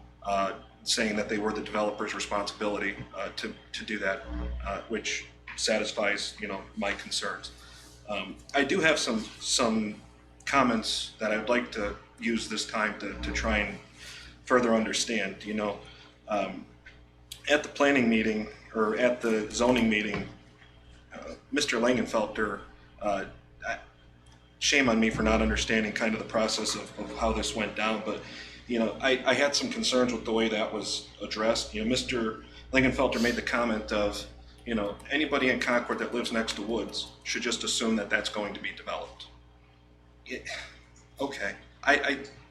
saying that they were the developer's responsibility to do that, which satisfies, you know, my concerns. I do have some comments that I'd like to use this time to try and further understand. You know, at the planning meeting or at the zoning meeting, Mr. Langenfelter, shame on me for not understanding kind of the process of how this went down, but you know, I had some concerns with the way that was addressed. You know, Mr. Langenfelter made the comment of, you know, anybody in Concord that lives next to woods should just assume that that's going to be developed. Okay,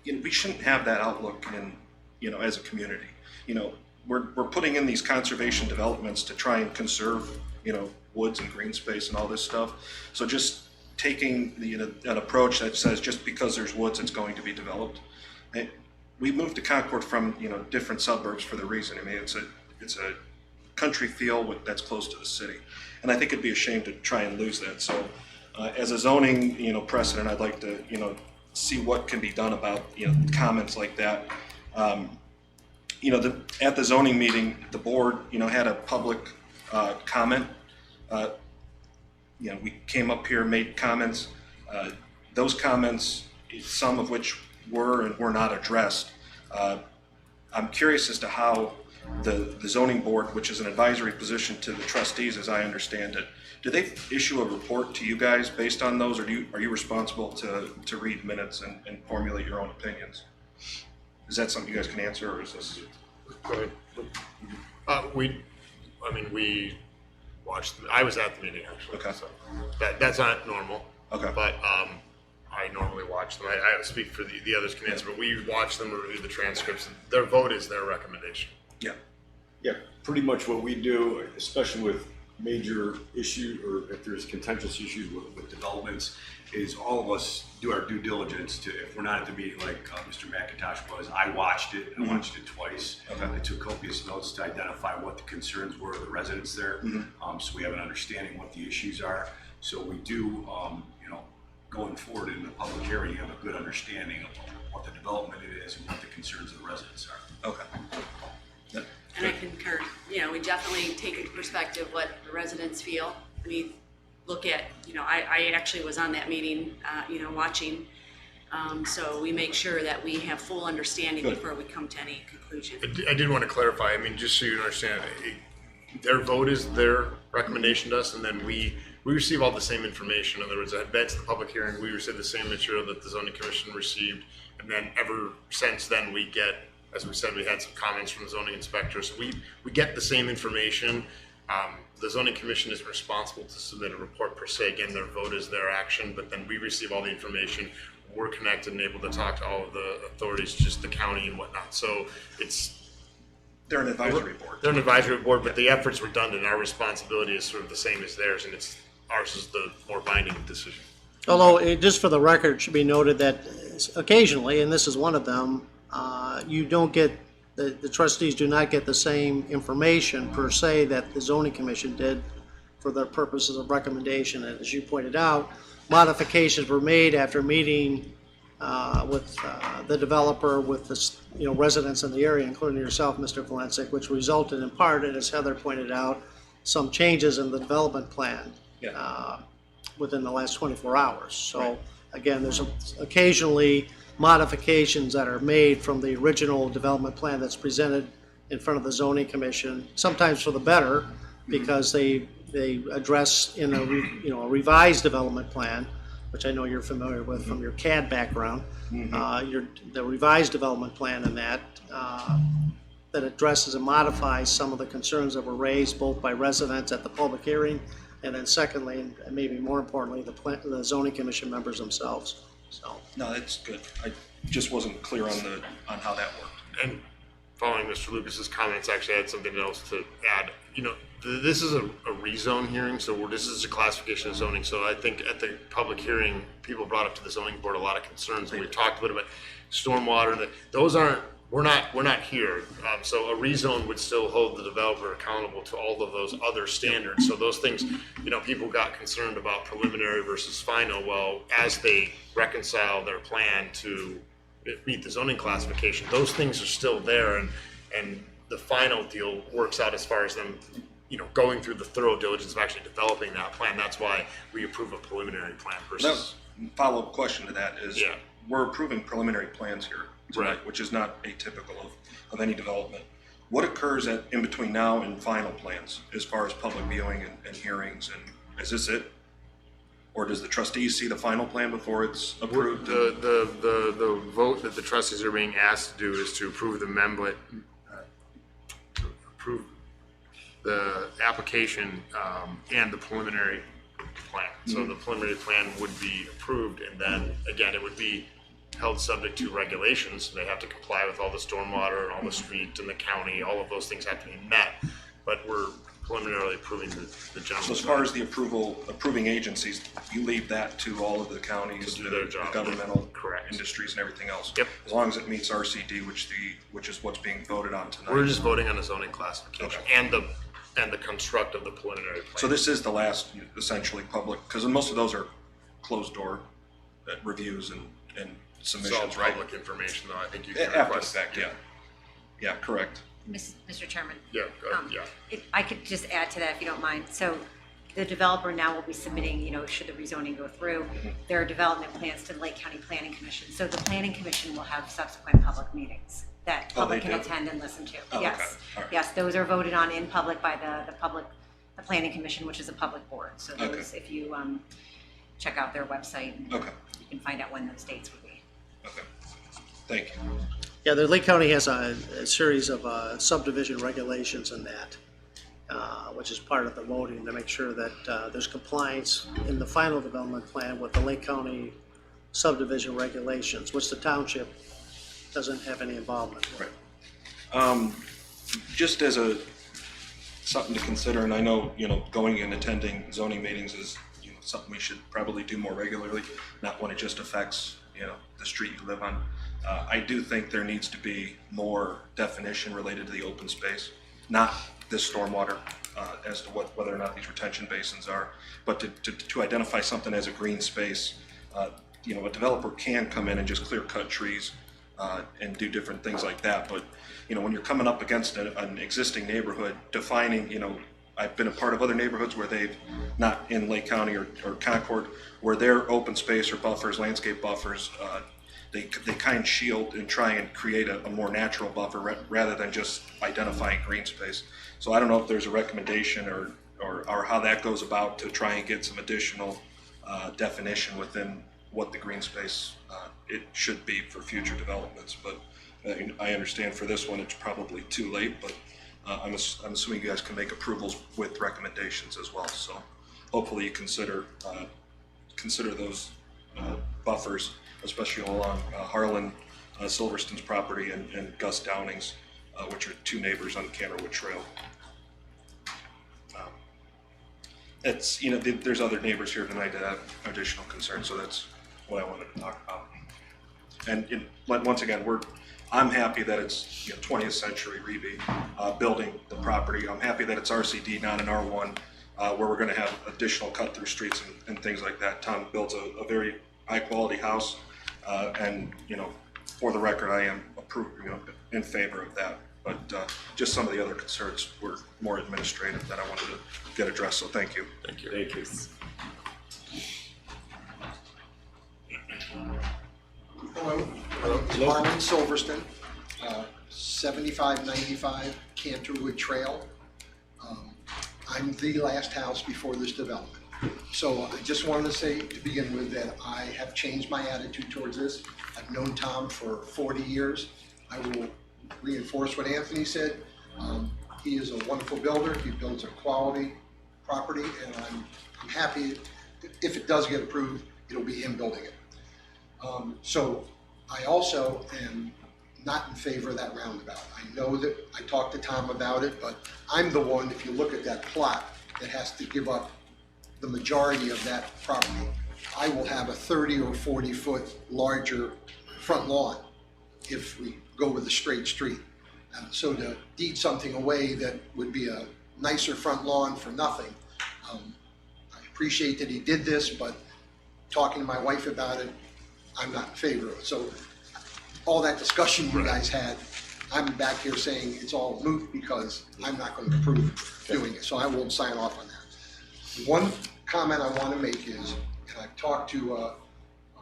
you know, we shouldn't have that outlook in, you know, as a community. You know, we're putting in these conservation developments to try and conserve, you know, woods and green space and all this stuff. So just taking an approach that says just because there's woods, it's going to be developed. We moved to Concord from, you know, different suburbs for the reason. I mean, it's a country feel that's close to the city, and I think it'd be a shame to try and lose that. So, as a zoning, you know, precedent, I'd like to, you know, see what can be done about, you know, comments like that. You know, at the zoning meeting, the board, you know, had a public comment. You know, we came up here, made comments. Those comments, some of which were and were not addressed. I'm curious as to how the zoning board, which is an advisory position to the trustees, as I understand it, do they issue a report to you guys based on those, or are you responsible to read minutes and formulate your own opinions? Is that something you guys can answer, or is this? Go ahead. We watched. I was at the meeting actually. Okay. So that's not normal. Okay. But I normally watch them. I don't speak for the others can answer, but we watch them and review the transcripts. And their vote is their recommendation. Yeah. Yeah, pretty much what we do, especially with major issue or if there's contentious issues with developments, is all of us do our due diligence to, if we're not at the meeting like Mr. McIntosh was, I watched it. I watched it twice. Okay. I took copious notes to identify what the concerns were of the residents there. So we have an understanding what the issues are. So we do, you know, going forward in the public hearing, you have a good understanding of what the development is and what the concerns of the residents are. Okay. And I concur, you know, we definitely take into perspective what the residents feel. We look at, you know, I actually was on that meeting, you know, watching. So we make sure that we have full understanding before we come to any conclusion. I did want to clarify. I mean, just so you understand, their vote is their recommendation to us, and then we receive all the same information. In other words, at the public hearing, we receive the same material that the zoning commission received, and then ever since then we get, as we said, we had some comments from the zoning inspector, so we get the same information. The zoning commission is responsible to submit a report per se. Again, their vote is their action, but then we receive all the information. We're connected and able to talk to all of the authorities, just the county and whatnot. So They're an advisory board. They're an advisory board, but the effort's redundant. Our responsibility is sort of the same as theirs, and ours is the more binding decision. Although, just for the record, it should be noted that occasionally, and this is one of them, you don't get, the trustees do not get the same information per se that the zoning commission did for the purposes of recommendation. And as you pointed out, modifications were made after meeting with the developer, with the, you know, residents in the area, including yourself, Mr. Valencic, which resulted in part, and as Heather pointed out, some changes in the development plan Yeah. within the last 24 hours. So again, there's occasionally modifications that are made from the original development plan that's presented in front of the zoning commission, sometimes for the better, because they address in a a revised development plan, which I know you're familiar with from your CAD background, the revised development plan in that that addresses and modifies some of the concerns that were raised both by residents at the public hearing, and then secondly, and maybe more importantly, the zoning commission members themselves. So No, that's good. I just wasn't clear on how that worked. And following Mr. Lucas's comments, actually I had something else to add. This is a rezone hearing, so this is a classification of zoning. So I think at the public hearing, people brought up to the zoning board a lot of concerns, and we talked a little bit about stormwater. Those aren't. We're not here. So a rezone would still hold the developer accountable to all of those other standards. So those things, people got concerned about preliminary versus final. Well, as they reconcile their plan to meet the zoning classification, those things are still there, and the final deal works out as far as them, going through the thorough diligence of actually developing that plan. That's why we approve a preliminary plan versus. Follow-up question to that is, Yeah. we're approving preliminary plans here tonight, Right. which is not atypical of any development. What occurs in between now and final plans as far as public viewing and hearings, and is this it? Or does the trustees see the final plan before it's approved? The vote that the trustees are being asked to do is to approve approve the application and the preliminary plan. So the preliminary plan would be approved, and then again, it would be held subject to regulations. They have to comply with all the stormwater and all the street and the county. All of those things have to be met. But we're preliminarily approving the general. So as far as the approving agencies, you leave that to all of the counties, To do their the job. governmental Correct. industries and everything else? Yep. As long as it meets RCD, which is what's being voted on tonight. We're just voting on the zoning classification Okay. and the construct of the preliminary plan. So this is the last essentially public, because most of those are closed door reviews and It's all submissions, right? public information, though. I think you can After the request. fact, yeah. Yeah, correct. Mr. Chairman. Yeah, go ahead, yeah. If I could just add to that, if you don't mind. So the developer now will be submitting, should the rezoning go through, their development plans to the Lake County Planning Commission. So the Planning Commission will have subsequent public meetings that Oh, they public can do? attend and listen to. Oh, Yes. okay. All right. Yes, those are voted on in public by the Planning Commission, which is a public board. So Okay. those, if you check out their website, Okay, you can find out when those dates would be. okay. Thank you. yeah, the Lake County has a series of subdivision regulations in that, which is part of the voting to make sure that there's compliance in the final development plan with the Lake County subdivision regulations, which the township doesn't have any involvement with. Just as something to consider, and I know, going and attending zoning meetings is, something we should probably do more regularly, not when it just affects, the street you live on. I do think there needs to be more definition related to the open space, not this stormwater, as to whether or not these retention basins are, but to identify something as a green space. A developer can come in and just clear cut trees and do different things like that, but when you're coming up against an existing neighborhood, defining, I've been a part of other neighborhoods where they've, not in Lake County or Concord, where their open space or buffers, landscape buffers, they kind of shield and try and create a more natural buffer rather than just identifying green space. So I don't know if there's a recommendation or how that goes about to try and get some additional definition within what the green space it should be for future developments. But I understand for this one it's probably too late, but I'm assuming you guys can make approvals with recommendations as well. So hopefully you consider those buffers, especially along Harlan Silverston's property and Gus Downing's, which are two neighbors on Canterwood Trail. There's other neighbors here tonight that have additional concerns, so that's what I wanted to talk about. And once again, I'm happy that it's 20th Century Reby building the property. I'm happy that it's RCD, not an R1, where we're going to have additional cut-through streets and things like that. Tom builds a very high-quality house, and for the record, I am in favor of that But just some of the other concerns were more administrative that I wanted to get addressed, so thank you. Thank you. Thank you. Hello, my name is Harlan Silverston, 7595 Canterwood Trail. I'm the last house before this development. So I just wanted to say to begin with that I have changed my attitude towards this. I've known Tom for 40 years. I will reinforce what Anthony said. He is a wonderful builder. He builds a quality property, and I'm happy if it does get approved, it'll be him building it. So I also am not in favor of that roundabout. I know that I talked to Tom about it, but I'm the one, if you look at that plot, that has to give up the majority of that property. I will have a 30 or 40 foot larger front lawn if we go with a straight street. So to deed something away that would be a nicer front lawn for nothing, I appreciate that he did this, but talking to my wife about it, I'm not in favor of it. So all that discussion you guys had, I'm back here saying it's all moot because I'm not going to approve doing it. So I won't sign off on that. One comment I want to make is, and I've talked to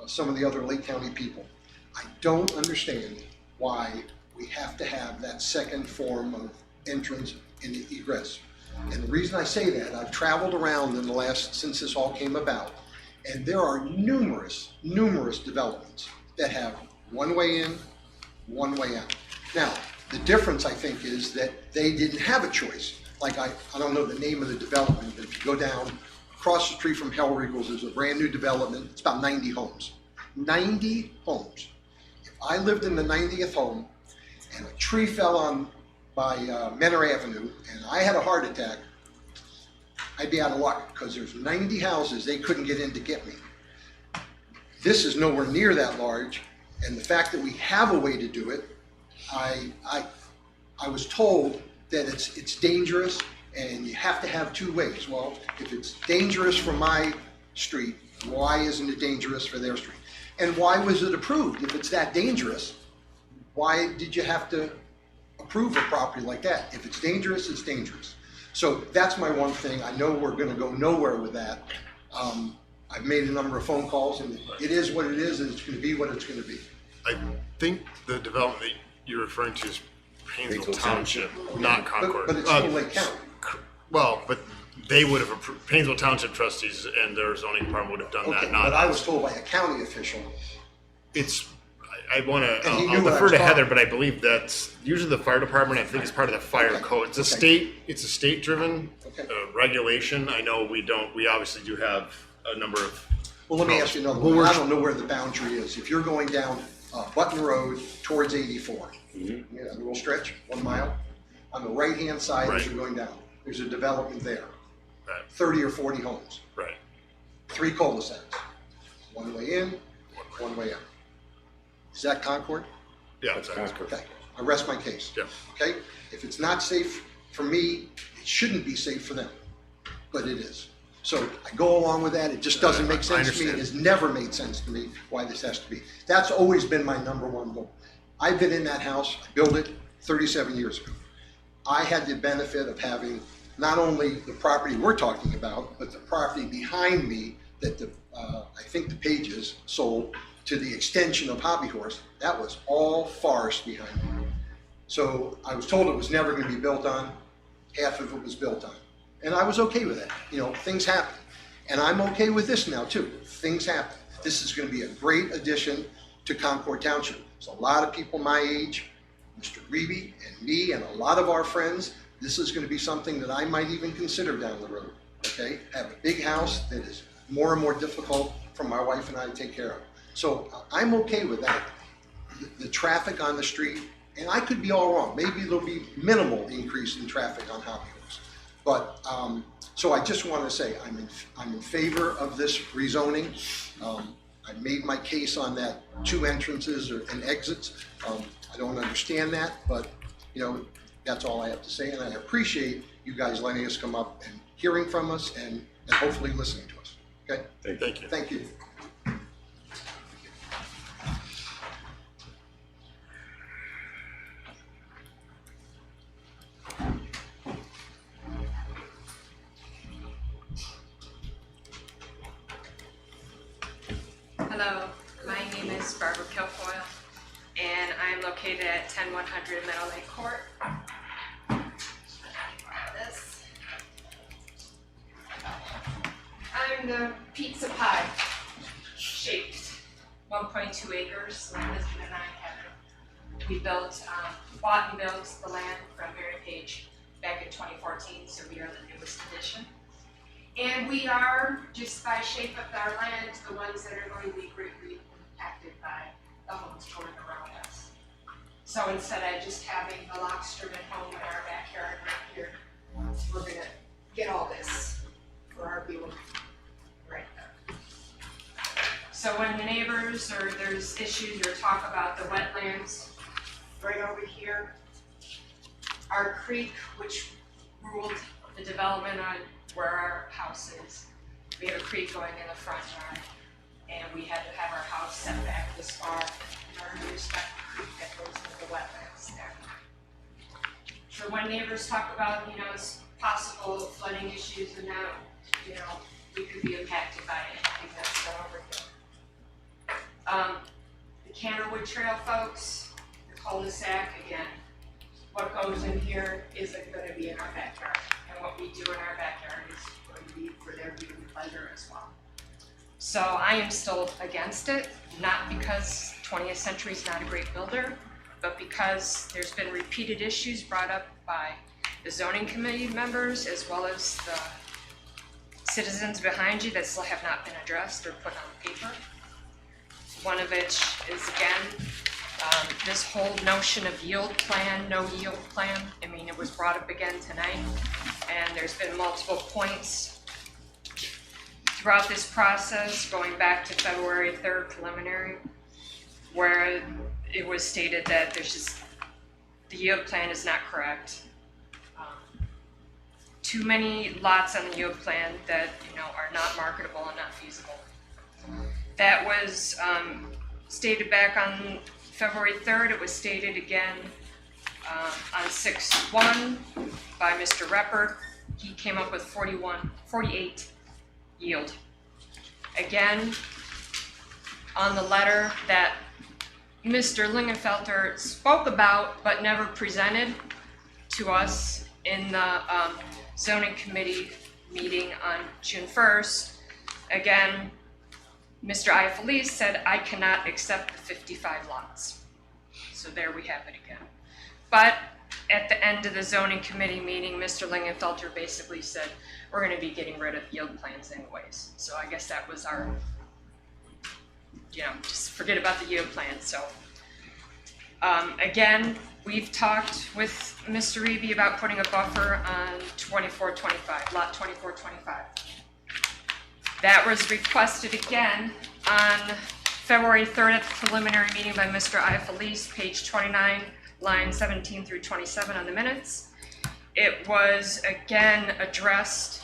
some of the other Lake County people, I don't understand why we have to have that second form of entrance and egress. And the reason I say that, I've traveled around in the last, since this all came about, and there are numerous developments that have one way in, one way out. Now, the difference I think is that they didn't have a choice. Like I don't know the name of the development, but if you go down across the street from Hell Regals, there's a brand new development. It's about 90 homes. 90 homes. If I lived in the 90th home and a tree fell on by Menor Avenue and I had a heart attack, I'd be out of luck because there's 90 houses they couldn't get in to get me. This is nowhere near that large, and the fact that we have a way to do it, I was told that it's dangerous and you have to have two ways. Well, if it's dangerous for my street, why isn't it dangerous for their street? And why was it approved? If it's that dangerous, why did you have to approve a property like that? If it's dangerous, it's dangerous. So that's my one thing. I know we're going to go nowhere with that. I've made a number of phone calls, and it is what it is, and it's going to be what it's going to be. I think the development that you're referring to is Painesville Township, not Concord. But it's still Lake County. Well, but they would have approved, Painesville Township trustees and their zoning department would have done Okay, that, not but I us. was told by a county official. It's, I want to, And he knew I'll what I defer was to Heather, talking- but I believe that's usually the fire department. I think it's part of the fire Okay. code. It's a Okay. state-driven Okay. regulation. I know we obviously do have a number of. Well, let me ask you another Well, one. we're- I don't know where the boundary is. If you're going down Button Road towards 84, you know, a little stretch, 1 mile, on the right-hand side Right. as you're going down, there's a development there, Right, 30 or 40 homes, right. 3 cul-de-sacs, one way in, one way out. Is that Concord? Yeah, exactly. Okay, I rest my case. Yeah. Okay, if it's not safe for me, it shouldn't be safe for them, but it is. So I go along with that, it just doesn't make I sense to me, it understand. has never made sense to me why this has to be. That's always been my number one goal. I've been in that house, I built it 37 years ago. I had the benefit of having not only the property we're talking about, but the property behind me that I think the Pages sold to the extension of Hobby Horse. That was all forest behind me. So I was told it was never gonna be built on, half of it was built on. And I was okay with that, you know, things happen. And I'm okay with this now too, things happen. This is gonna be a great addition to Concord Township. There's a lot of people my age, Mr. Grebe and me and a lot of our friends, this is gonna be something that I might even consider down the road, okay? Have a big house that is more and more difficult for my wife and I to take care of. So I'm okay with that. The traffic on the street, and I could be all wrong, maybe there'll be minimal increase in traffic on Hobby Horse. But, so I just want to say, I'm in favor of this rezoning. I made my case on that 2 entrances and exits. I don't understand that, but, you know, that's all I have to say. And I appreciate you guys letting us come up and hearing from us and hopefully listening to us. Okay? Thank you. Thank you. Hello, my name is Barbara Kilfoyle, and I'm located at 10100 Meadow Lake Court. This. I'm the pizza pie shaped 1.2 acres. My husband and I have, we built, bought and built the land from Mary Page back in 2014, so we are the newest addition. And we are, just by shape of our land, the ones that are going to be greatly impacted by the homes going around us. So instead of just having the Locksterman home in our backyard right here, we're gonna get all this for our view right there. So when the neighbors or there's issues or talk about the wetlands right over here, our creek, which ruled the development on where our house is, we have a creek going in the front yard, and we had to have our house set back this far in order to respect the creek that goes into the wetlands there. So when neighbors talk about, possible flooding issues and now, we could be impacted by anything that's done over here. The Canterwood Trail folks, the cul-de-sac, again, what goes in here isn't going to be in our backyard. And what we do in our backyard is going to be for their viewing pleasure as well. So I am still against it, not because 20th Century is not a great builder, but because there's been repeated issues brought up by the zoning committee members as well as the citizens behind you that still have not been addressed or put on paper. One of which is, again, this whole notion of yield plan, no yield plan. I mean, it was brought up again tonight, and there's been multiple points throughout this process, going back to February 3rd preliminary, where it was stated that the yield plan is not correct. Too many lots on the yield plan that are not marketable and not feasible. That was stated back on February 3rd. It was stated again on 6/1 by Mr. Reppert. He came up with 48 yield. Again, on the letter that Mr. Lingenfelter spoke about but never presented to us in the zoning committee meeting on June 1st, again, Mr. Iafalise said, I cannot accept the 55 lots. So there we have it again. But at the end of the zoning committee meeting, Mr. Lingenfelter basically said, we're going to be getting rid of yield plans anyways. So I guess that was our, just forget about the yield plan. So again, we've talked with Mr. Reeby about putting a buffer on 2425, lot 2425. That was requested again on February 3rd at the preliminary meeting by Mr. Iafalise, page 29, line 17 through 27 on the minutes. It was again addressed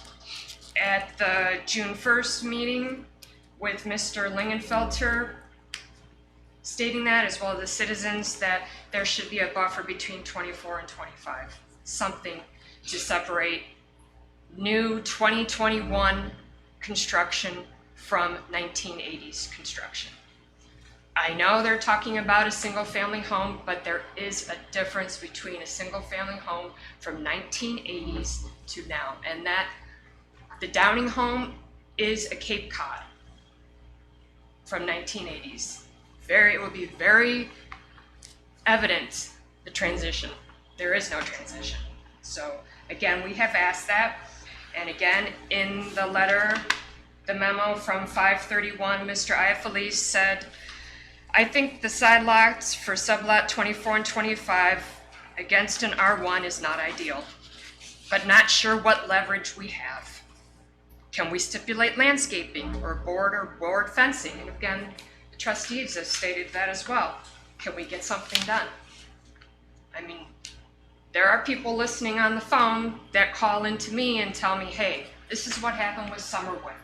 at the June 1st meeting with Mr. Lingenfelter, stating that, as well as the citizens, that there should be a buffer between 24 and 25, something to separate new 2021 construction from 1980s construction. I know they're talking about a single family home, but there is a difference between a single family home from 1980s to now, and that the Downing home is a Cape Cod from 1980s. It will be very evident, the transition. There is no transition. So again, we have asked that. And again, in the letter, the memo from 5/31, Mr. Iafalise said, I think the side lots for sublot 24 and 25 against an R1 is not ideal, but not sure what leverage we have. Can we stipulate landscaping or board fencing? And again, the trustees have stated that as well. Can we get something done? I mean, there are people listening on the phone that call into me and tell me, hey, this is what happened with Summerwood.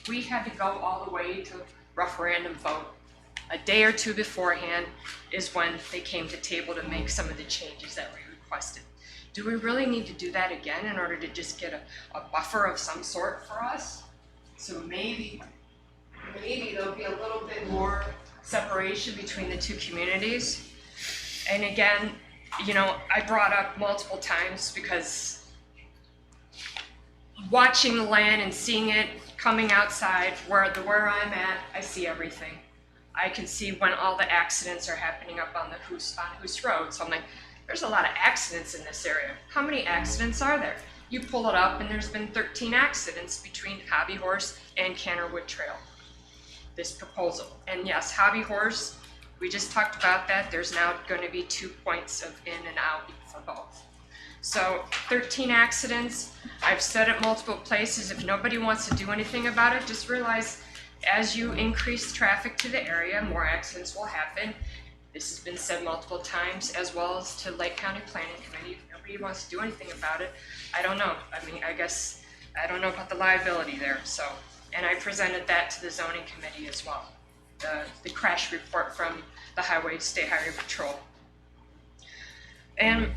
We had to go all the way to referendum vote. A day or two beforehand is when they came to table to make some of the changes that we requested. Do we really need to do that again in order to just get a buffer of some sort for us? So maybe maybe there'll be a little bit more separation between the two communities. And again, you know, I brought up multiple times because watching the land and seeing it coming outside where I'm at, I see everything. I can see when all the accidents are happening up on Hoos Road. So I'm like, there's a lot of accidents in this area. How many accidents are there? You pull it up and there's been 13 accidents between Hobby Horse and Canterwood Trail. This proposal. And yes, Hobby Horse, we just talked about that. There's now going to be 2 points of in and out for both. So 13 accidents. I've said it multiple places. If nobody wants to do anything about it, just realize as you increase traffic to the area, more accidents will happen. This has been said multiple times, as well as to Lake County Planning Committee. If nobody wants to do anything about it, I don't know. I mean, I guess I don't know about the liability there. So, and I presented that to the zoning committee as well. The crash report from the State Highway Patrol. And,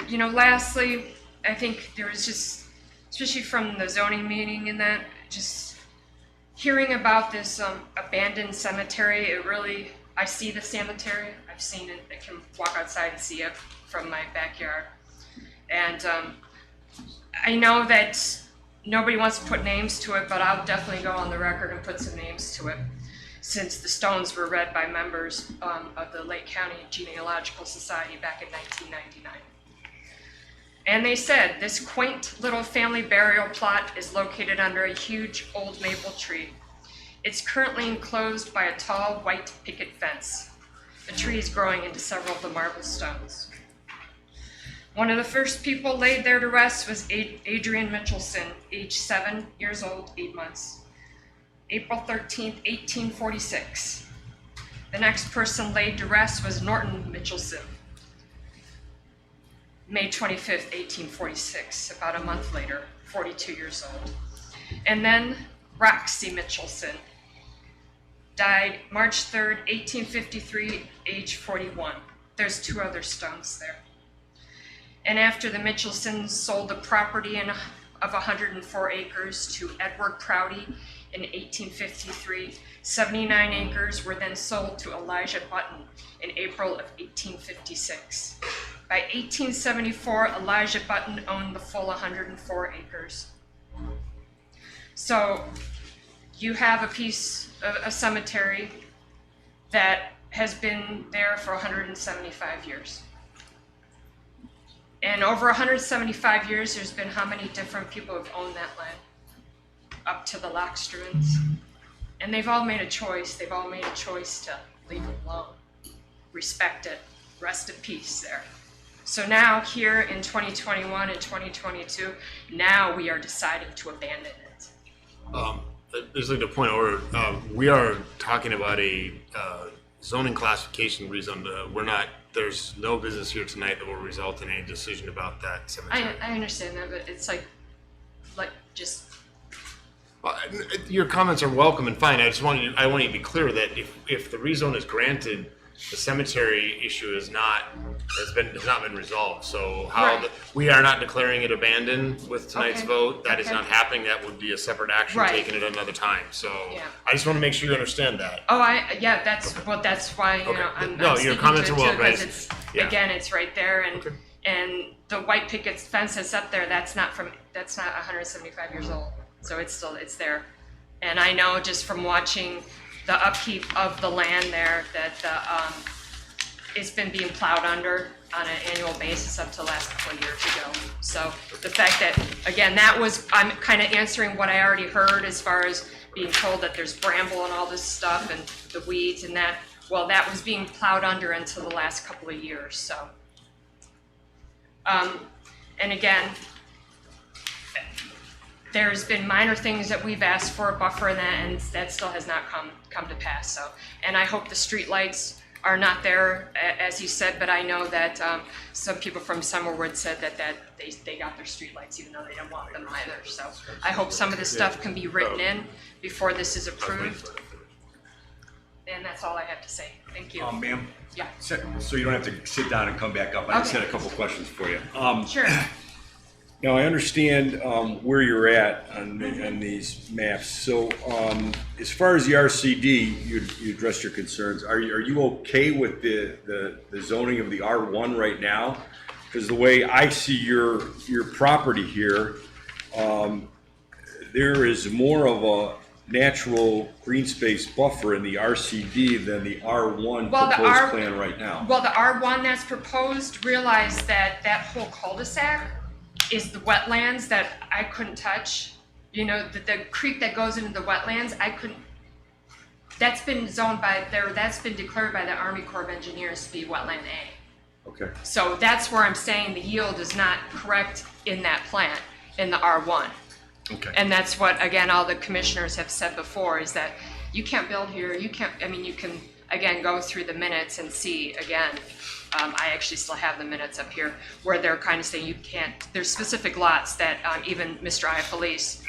you know, lastly, I think there was just, especially from the zoning meeting and that, just hearing about this abandoned cemetery, it really, I see the cemetery, I've seen it, I can walk outside and see it from my backyard. And I know that nobody wants to put names to it, but I'll definitely go on the record and put some names to it, since the stones were read by members of the Lake County Genealogical Society back in 1999. And they said, this quaint little family burial plot is located under a huge old maple tree. It's currently enclosed by a tall white picket fence. The tree is growing into several of the marble stones. One of the first people laid there to rest was Adrian Mitchelson, age 7 years old, 8 months. April 13th, 1846. The next person laid to rest was Norton Mitchelson, May 25th, 1846, about a month later, 42 years old. And then Roxy Mitchelson died March 3rd, 1853, age 41. There's 2 other stones there. And after the Mitchelsons sold the property of 104 acres to Edward Prouty in 1853, 79 acres were then sold to Elijah Button in April of 1856. By 1874, Elijah Button owned the full 104 acres. So you have a piece of a cemetery that has been there for 175 years. And over 175 years, there's been how many different people have owned that land? Up to the Lockstrums. And they've all made a choice. They've all made a choice to leave it alone, respect it, rest in peace there. So now here in 2021 and 2022, now we are deciding to abandon it. Just like to point out, we are talking about a zoning classification rezone. We're not. There's no business here tonight that will result in any decision about that cemetery. I understand that, but it's like just. Well, your comments are welcome and fine. I want you to be clear that if the rezone is granted, the cemetery issue has not been resolved. So Right. We are not declaring it abandoned with tonight's Okay. vote. That is Okay. not happening. That would be a separate action Right. taken at another time. So Yeah. I just want to make sure you understand that. Oh, that's why, Okay. I'm No, your speaking comments to are it well too, 'cause raised. it's, Yeah. again, it's right there, and Okay. and the white picket fence that's up there, that's not 175 years old, so it's there. And I know just from watching the upkeep of the land there that it's been being plowed under on an annual basis up to the last couple of years ago. So the fact that, again, I'm kind of answering what I already heard as far as being told that there's bramble and all this stuff and the weeds and that. Well, that was being plowed under until the last couple of years, so. And again, there's been minor things that we've asked for, a buffer and that still has not come to pass, so. And I hope the streetlights are not there, as you said, but I know that some people from Summerwood said that they got their streetlights even though they didn't want them either, so. I hope some of this stuff can be written in before this is approved. And that's all I have to say. Thank you. Ma'am? Yeah. So you don't have to sit down and come back up. I just Okay. had a couple questions for you. Sure. Now, I understand where you're at on these maps. So as far as the RCD, you addressed your concerns. Are you okay with the zoning of the R1 right now? Because the way I see your property here, there is more of a natural green space buffer in the RCD than the R1 proposed plan right now. Well, the R1 that's proposed, realize that that whole cul-de-sac is the wetlands that I couldn't touch. You know, the creek that goes into the wetlands, I couldn't, that's been zoned by there, that's been declared by the Army Corps of Engineers to be wetland A. Okay. So that's where I'm saying the yield is not correct in that plan, in the R1. Okay. And that's what, again, all the commissioners have said before, is that you can't build here, you can't, I mean, you can, again, go through the minutes and see, again, I actually still have the minutes up here, where they're kind of saying you can't, there's specific lots that even Mr. Iappolice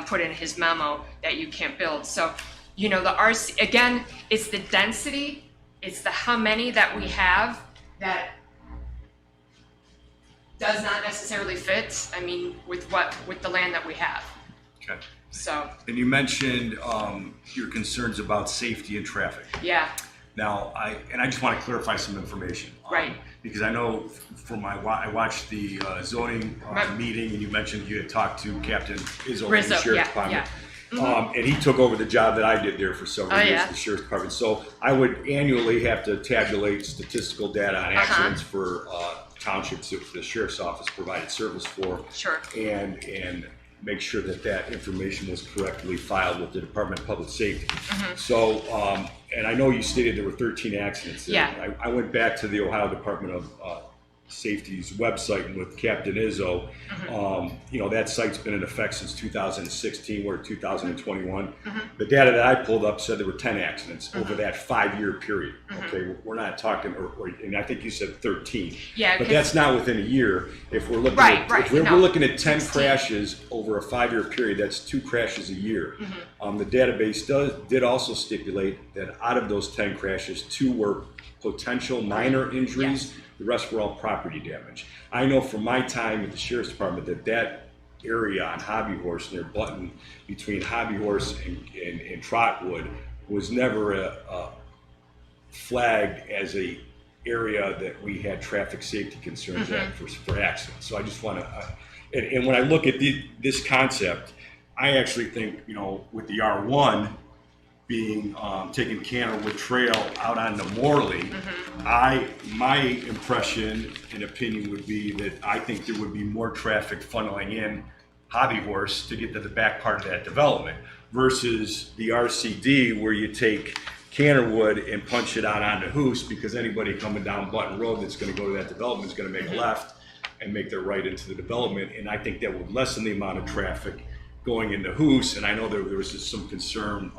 put in his memo that you can't build. So, you know, the RC, again, it's the density, it's the how many that we have that does not necessarily fit, I mean, with the land that we have. Okay. So, And you mentioned your concerns about safety and traffic. yeah, Now, I just want to clarify some information. Right. Because I know I watched the zoning meeting, and you mentioned you had talked to Captain Izzo from the Rizzo, Sheriff's yeah, Department. yeah. And he took over the job that I did there for several Oh, years yeah. at the Sheriff's Department. So I would annually have to tabulate statistical data on accidents for townships that the Sheriff's Office provided service for. Sure. And make sure that information was correctly filed with the Department of Public Safety. So, and I know you stated there were 13 accidents. Yeah. I went back to the Ohio Department of Safety's website, and with Captain Izzo, you know, that site's been in effect since 2016, we're 2021. The data that I pulled up said there were 10 accidents over that 5-year period. Okay, we're not talking, and I think you said 13. Yeah, but 'cause- that's not within a year. If we're looking Right, at, right, if we're no. looking at 10 16. crashes over a 5-year period, that's 2 crashes a year. The database did also stipulate that out of those 10 crashes, 2 were potential minor injuries. The rest were all property damage. I know from my time at the Sheriff's Department that area on Hobby Horse near Button, between Hobby Horse and Trotwood, was never flagged as a area that we had traffic safety concerns at for accidents. So I just want to, and when I look at this concept, I actually think, you know, with the R1 being taking Canterwood Trail out onto Morley, my impression and opinion would be that I think there would be more traffic funneling in Hobby Horse to get to the back part of that development versus the RCD where you take Canterwood and punch it out onto Hoos, because anybody coming down Button Road that's going to go to that development is going to make a left and make their right into the development, and I think that would lessen the amount of traffic going into Hoos. And I know there was just some concern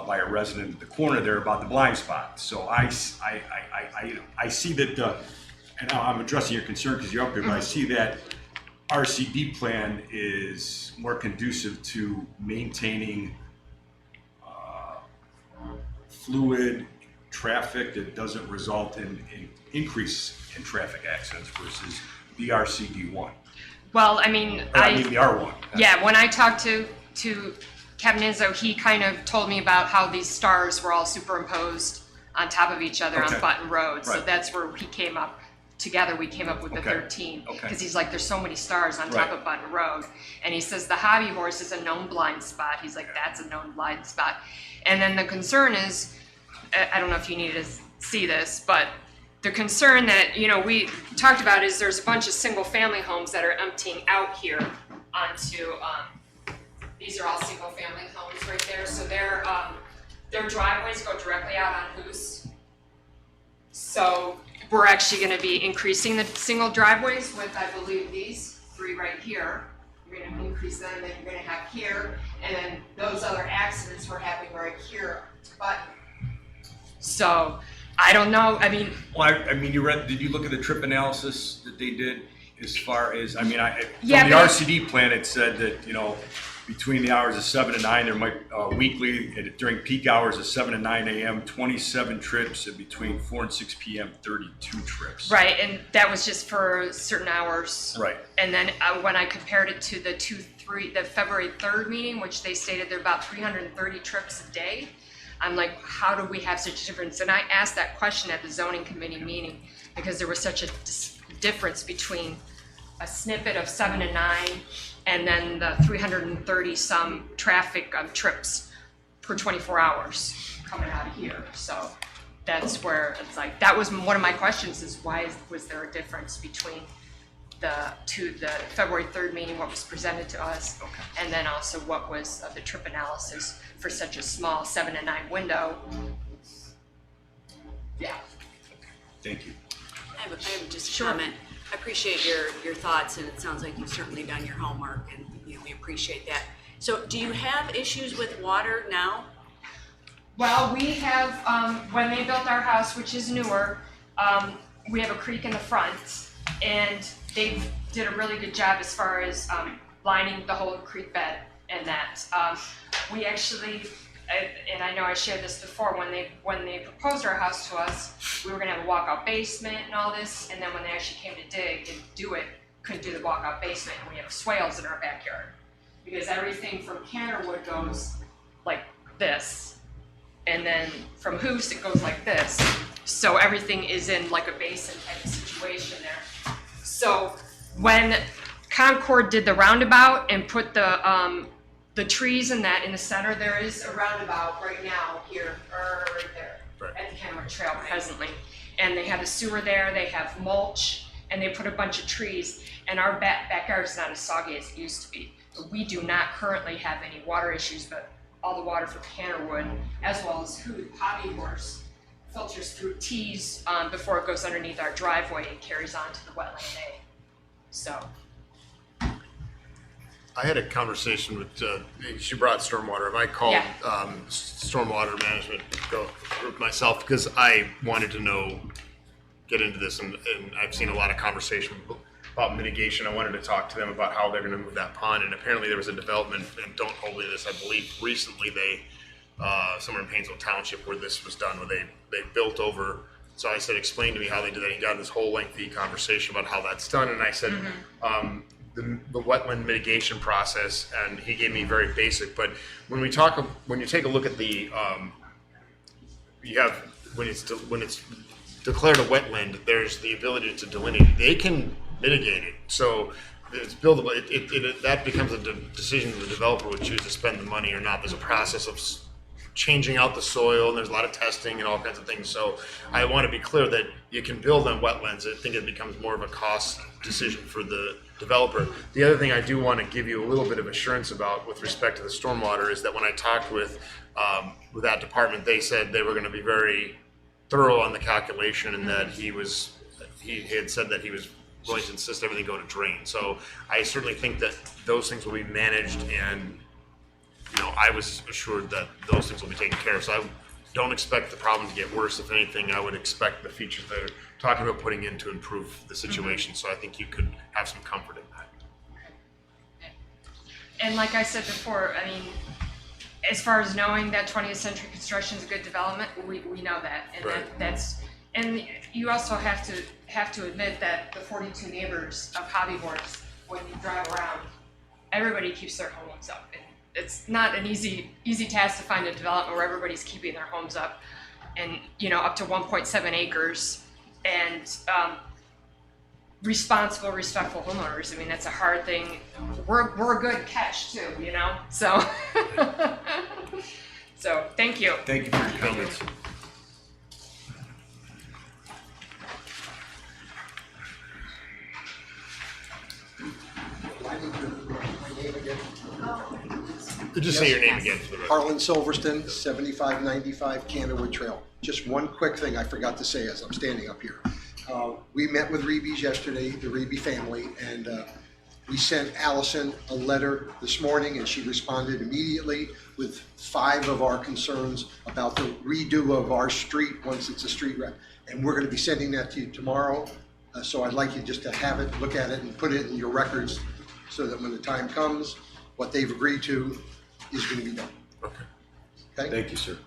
by a resident at the corner there about the blind spot. So I see that, and I'm addressing your concern because you're up here, but I see that RCD plan is more conducive to maintaining fluid traffic that doesn't result in increase in traffic accidents versus the RCD1. Well, I mean, I mean the R1. Yeah, when I talked to Captain Izzo, he kind of told me about how these stars were all superimposed on top of each other on Button Road. So Right. that's where he came up, together we came up with the 13. Okay. Because he's like, there's so many stars on top of Button Road. And he says the Hobby Horse is a known blind spot. He's like, that's a known blind spot. And then the concern is, I don't know if you need to see this, but the concern that, you know, we talked about is there's a bunch of single family homes that are emptying out here onto, these are all single family homes right there. So their driveways go directly out on Hoos. So we're actually gonna be increasing the single driveways with, I believe, these 3 right here. You're gonna increase them, and then you're gonna have here, and then those other accidents we're having right here to Button. So, I don't know, I mean. Well, I mean, did you look at the trip analysis that they did as far as, I mean, from Yeah, the but- RCD plan, it said that, you know, between the hours of 7 and 9. There might weekly during peak hours of 7 and 9 a.m. 27 trips, and between 4 and 6 p.m. 32 trips. Right, and that was just for certain hours. Right. And then when I compared it to the February 3rd meeting, which they stated there are about 330 trips a day, I'm like, how do we have such a difference? And I asked that question at the zoning committee meeting because there was such a difference between a snippet of 7 and 9 and then the 330 some traffic trips per 24 hours coming out of here. So that's where it's like, that was one of my questions, is why was there a difference between the February 3rd meeting, what was presented to us, and then also what was the trip analysis for such a small 7 and 9 window. Yeah. Thank you. I have just a comment. I appreciate your thoughts, and it sounds like you've certainly done your homework, and we appreciate that. So do you have issues with water now? Well, we have, when they built our house, which is newer, we have a creek in the front, and they did a really good job as far as lining the whole creek bed and that. We actually, and I know I shared this before, when they proposed our house to us, we were gonna have a walkout basement and all this, and then when they actually came to dig and do it, couldn't do the walkout basement, and we have swales in our backyard. Because everything from Canterwood goes like this, and then from Hoos it goes like this. So everything is in like a basin type of situation there. So when Concord did the roundabout and put the trees and that in the center, there is a roundabout right now here, or right there, at the Kenwood Trail presently. And they have a sewer there, they have mulch, and they put a bunch of trees. And our backyard is not as soggy as it used to be. But we do not currently have any water issues, but all the water from Canterwood, as well as Hobby Horse, filters through tees before it goes underneath our driveway and carries on to the wetland A. So. I had a conversation with, she brought stormwater, and I called stormwater management group myself because I wanted to get into this, and I've seen a lot of conversation about mitigation. I wanted to talk to them about how they're going to move that pond, and apparently there was a development, and don't hold me to this, I believe recently they, somewhere in Painesville Township where this was done, where they built over. So I said, explain to me how they did that. He got this whole lengthy conversation about how that's done, and I said, the wetland mitigation process, and he gave me very basic, but when you take a look at the, when it's declared a wetland, there's the ability to delineate. They can mitigate it, so it's buildable. That becomes a decision the developer would choose to spend the money or not. There's a process of changing out the soil, and there's a lot of testing and all kinds of things. So I want to be clear that you can build on wetlands. I think it becomes more of a cost decision for the developer. The other thing I do want to give you a little bit of assurance about with respect to the stormwater is that when I talked with that department, they said they were going to be very thorough on the calculation, and that he had said that he was willing to insist everything go to drain. So I certainly think that those things will be managed, and I was assured that those things will be taken care of. So I don't expect the problem to get worse. If anything, I would expect the features they're talking about putting in to improve the situation. So I think you could have some comfort in that. And like I said before, I mean, as far as knowing that 20th century construction is a good development, we know that, and that's, and you also have to admit that the 42 neighbors of Hobby Horse, when you drive around, everybody keeps their homes up. And it's not an easy task to find a development where everybody's keeping their homes up, and up to 1.7 acres, and responsible, respectful homeowners. I mean, that's a hard thing. We're a good catch too, So, so thank you. Thank you for your comments. Just say your name again for the record. Harlan Silverston, 7595 Canterwood Trail. Just one quick thing I forgot to say as I'm standing up here. We met with Reeby's yesterday, the Reeby family, and we sent Allison a letter this morning, and she responded immediately with 5 of our concerns about the redo of our street once it's a street rep. And we're going to be sending that to you tomorrow. So I'd like you just to have it, look at it, and put it in your records so that when the time comes, what they've agreed to is gonna be done. Okay. Okay? Thank you, sir.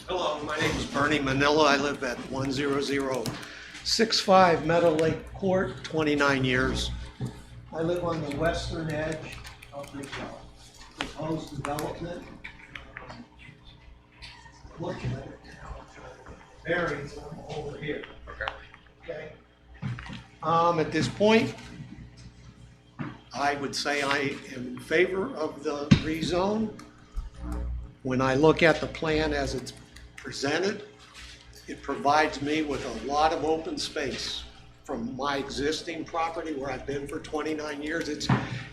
Hello, my name is Bernie Manila. I live at 10065 Meadow Lake Court, 29 years. I live on the western edge of the proposed development. Looking at it now, bearings over here. Okay. At this point, I would say I am in favor of the rezone. When I look at the plan as it's presented, it provides me with a lot of open space from my existing property where I've been for 29 years.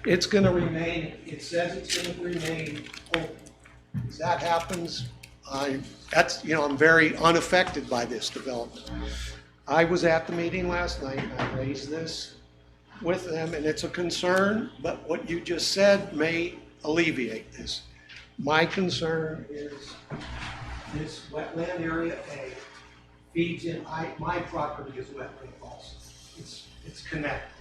It's gonna remain, it says it's gonna remain open. As that happens, I'm very unaffected by this development. I was at the meeting last night, and I raised this with them, and it's a concern, but what you just said may alleviate this. My concern is this wetland area A feeds in, my property is wetland also. It's connected.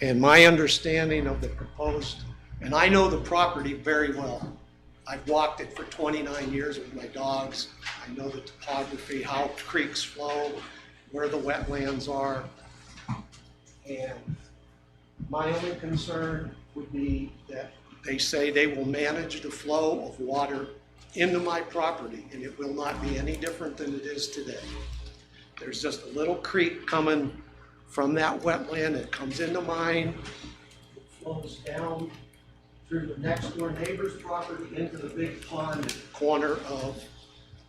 And my understanding of the proposed, and I know the property very well. I've walked it for 29 years with my dogs. I know the topography, how creeks flow, where the wetlands are. And my only concern would be that they say they will manage the flow of water into my property, and it will not be any different than it is today. There's just a little creek coming from that wetland. It comes into mine, it flows down through the next door neighbor's property into the big pond at the corner of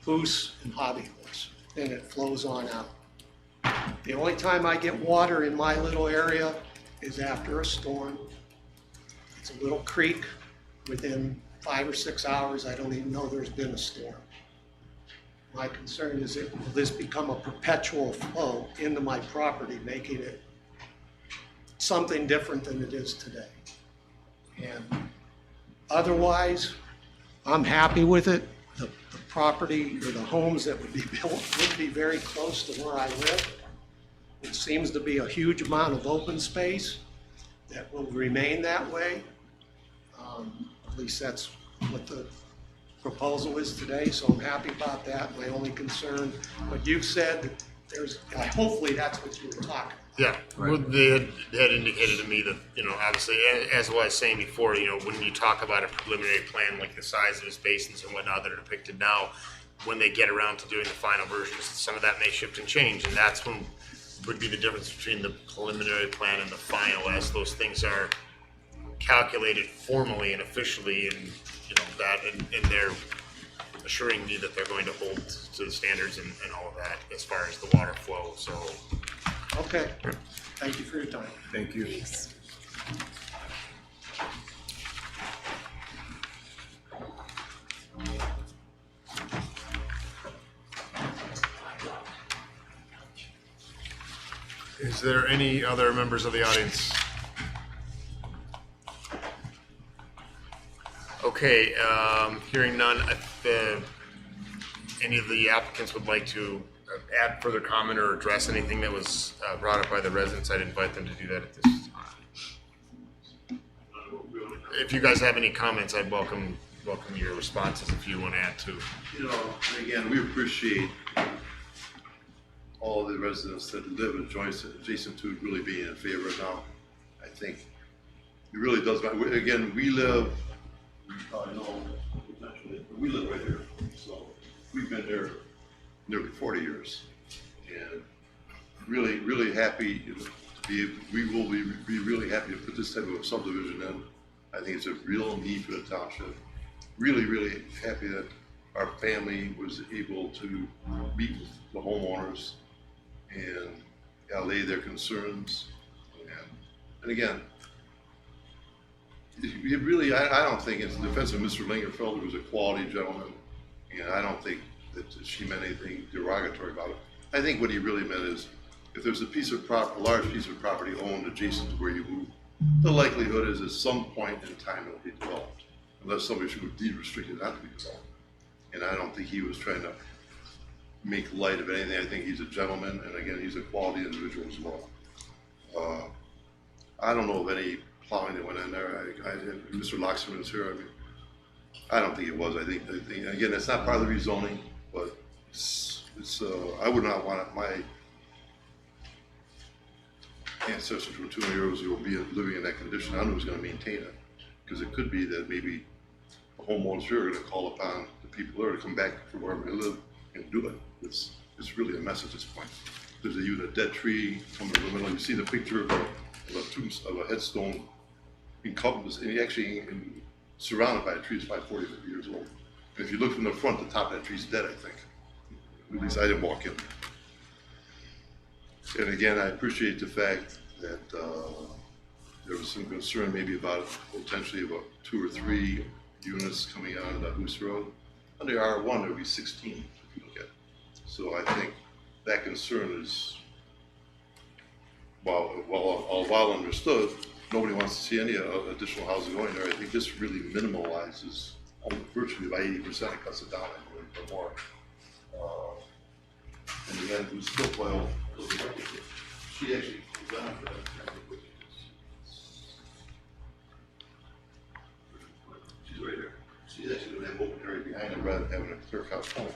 Poos and Hobby Horse, and it flows on out. The only time I get water in my little area is after a storm. It's a little creek. Within 5 or 6 hours, I don't even know there's been a storm. My concern is will this become a perpetual flow into my property, making it something different than it is today. And otherwise, I'm happy with it. The property or the homes that would be built would be very close to where I live. It seems to be a huge amount of open space that will remain that way. At least that's what the proposal is today, so I'm happy about that. My only concern, but you've said that hopefully that's what you were talking about. Yeah, well, they had indicated to me that, obviously, as I was saying before, when you talk about a preliminary plan, like the size of his basins and whatnot that are depicted now, when they get around to doing the final versions, some of that may shift and change, and that's when would be the difference between the preliminary plan and the final, as those things are calculated formally and officially, and and they're assuring me that they're going to hold to the standards and all of that as far as the water flow. So, okay, thank you for your time. Thank you. Thanks. is there any other members of the audience? Okay, hearing none, if any of the applicants would like to add further comment or address anything that was brought up by the residents, I'd invite them to do that at this time. If you guys have any comments, I'd welcome your responses if you want to add to. Again, we appreciate all the residents that live adjacent to really being in favor now. I think it really does matter. Again, we live, I know potentially, but we live right here, so we've been there nearly 40 years, and really, really happy to be. We will be really happy to put this type of subdivision in. I think it's a real need for the township. Really, really happy that our family was able to meet with the homeowners and allay their concerns. And again, it really, I don't think, in defense of Mr. Lingerfeld, who was a quality gentleman, and I don't think that she meant anything derogatory about it. I think what he really meant is, if there's a large piece of property owned adjacent to where you move, the likelihood is at some point in time it'll be developed, unless somebody should deed restrict it not to be developed. And I don't think he was trying to make light of anything. I think he's a gentleman, and again, he's a quality individual as well. I don't know of any plowing that went in there. Mr. Loxman is here. I mean, I don't think it was. I think again, it's not part of the rezoning, but I would not want my ancestors from 200 years ago be living in that condition. I don't know who's going to maintain it, because it could be that maybe the homeowners here are going to call upon the people there to come back from wherever they live and do it. It's really a mess at this point. There's even a dead tree coming in the middle. You see the picture of a headstone encompassed, and actually surrounded by a tree that's probably 40, 50 years old. And if you look from the front, the top of that tree's dead, I think. At least I didn't walk in. And again, I appreciate the fact that there was some concern maybe about potentially about 2 or 3 units coming out of the Hoos Road. Under R1, there would be 16 if you look at it. So I think that concern is, while understood, nobody wants to see any additional housing going there. I think this really minimalizes virtually by 80%. It cuts it down or more. And again, it was still well. She actually presented that. She's right here. She's actually going to have open area behind her rather than having a clear cut home.